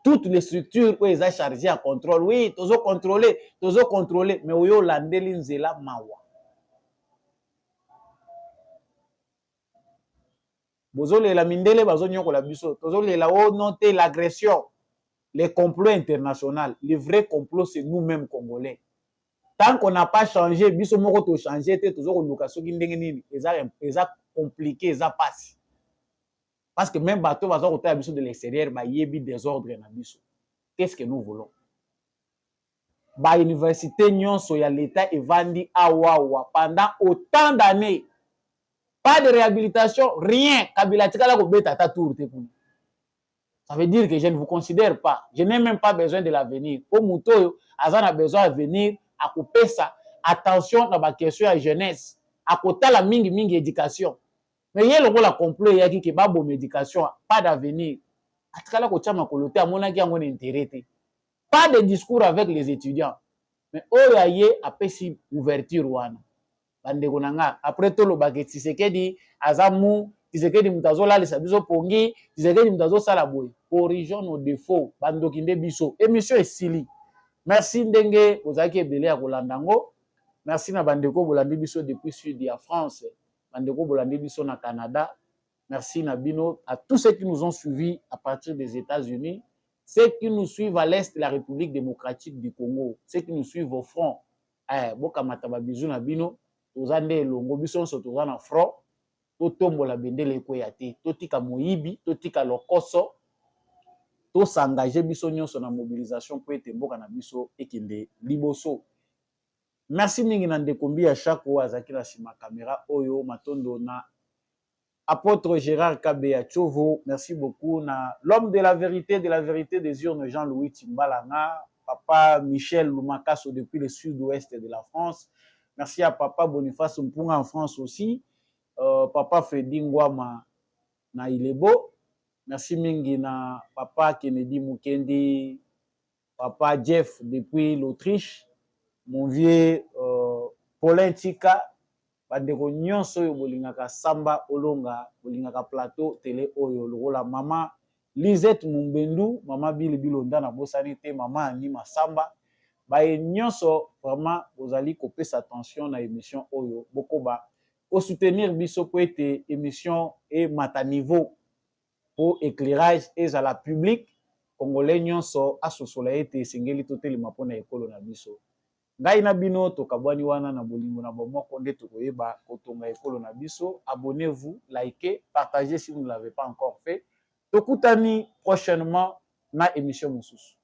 Toutes les structures où ils ont chargé à contrôle, oui, tozo contrôler, mais oyo landeli nzela mawa. Bozole la mindele bazo nyoko la biso, tozole la o noter l'agression, les complots internationaux. Le vrai complot c'est nous-mêmes Congolais. Tant qu'on n'a pas changé, biso moko to changer te tozo luka soki ndenge nini, eza compliqué, eza passe. Parce que même bateau va sortir de l'extérieur, bah yebi désordre na biso. Qu'est-ce que nous voulons? Bah université nyonso ya l'état evandi awawa pendant autant d'années. Pas de réhabilitation, rien. Kabila tikala ko beta ta tour te kuna. Ça veut dire que je ne vous considère pas. Je n'ai même pas besoin de l'avenir. Au muto azana besoin de venir à couper ça. Attention dans ma question à jeunesse. À côté la mingi éducation. Mais il y a le complot, il y a qui ba bo médication, pas d'avenir. Atkala ko chama kolote amona ki yango intérêt. Pas de discours avec les étudiants. Mais oyo ye apesi ouverture wana. Bande konanga après to lo bageti Tshisekedi azamu Tshisekedi mutazola lesa biso pongi Tshisekedi mutazo sala boy. Corrigeons nos défauts bandoki nde biso. Émission esili. Merci ndenge ozaki ebele ya kolandango. Merci na bandeko bolandi biso depuis sud ya France. Bandeko bolandi biso na Canada. Merci Nabino à tous ceux qui nous ont suivis à partir des États-Unis, ceux qui nous suivent à l'est de la République démocratique du Congo, ceux qui nous suivent au front. Boka mataba bizu Nabino, tozande longo biso so tozana front, to tombola bendele ekoyate, to tika moyibi, to tika lokoso, to s'engager biso nyonso na mobilisation pour ete mboka na biso ekende liboso. Merci mingi na ndekombi à chaque fois azaki na sima caméra oyo matondo na apôtre Gérard Kabea Chovo. Merci beaucoup na l'homme de la vérité des urnes Jean-Louis Timbalanga, papa Michel Lumakaso depuis le sud-ouest de la France. Merci à papa Boniface Mpunga en France aussi, papa Fedi Ngwama na Ilebo. Merci mingi na papa Kennedy Mukendi, papa Jeff depuis l'Autriche. Mon vieux Paulin Tika, bandeko nyonso oyo bolingaka samba olonga, bolingaka plateau télé oyo lokola mama Lisette Mumbendu, mama Bili Bilonda na bosani te, mama Anima Samba, baye nyonso vraiment bozali kopesa attention na émission oyo bokoba ko soutenir biso po ete émission et mata niveau pour éclairage et à la public congolais nyonso asosola ete sengeli totelema pona ekolo na biso. Ngai na bino tokabwani wana na bolingo na bomoko nde tokoyeba kotonga ekolo na biso. Abonnez-vous, likez, partagez si vous ne l'avez pas encore fait. Tokutani prochainement na émission mosusu.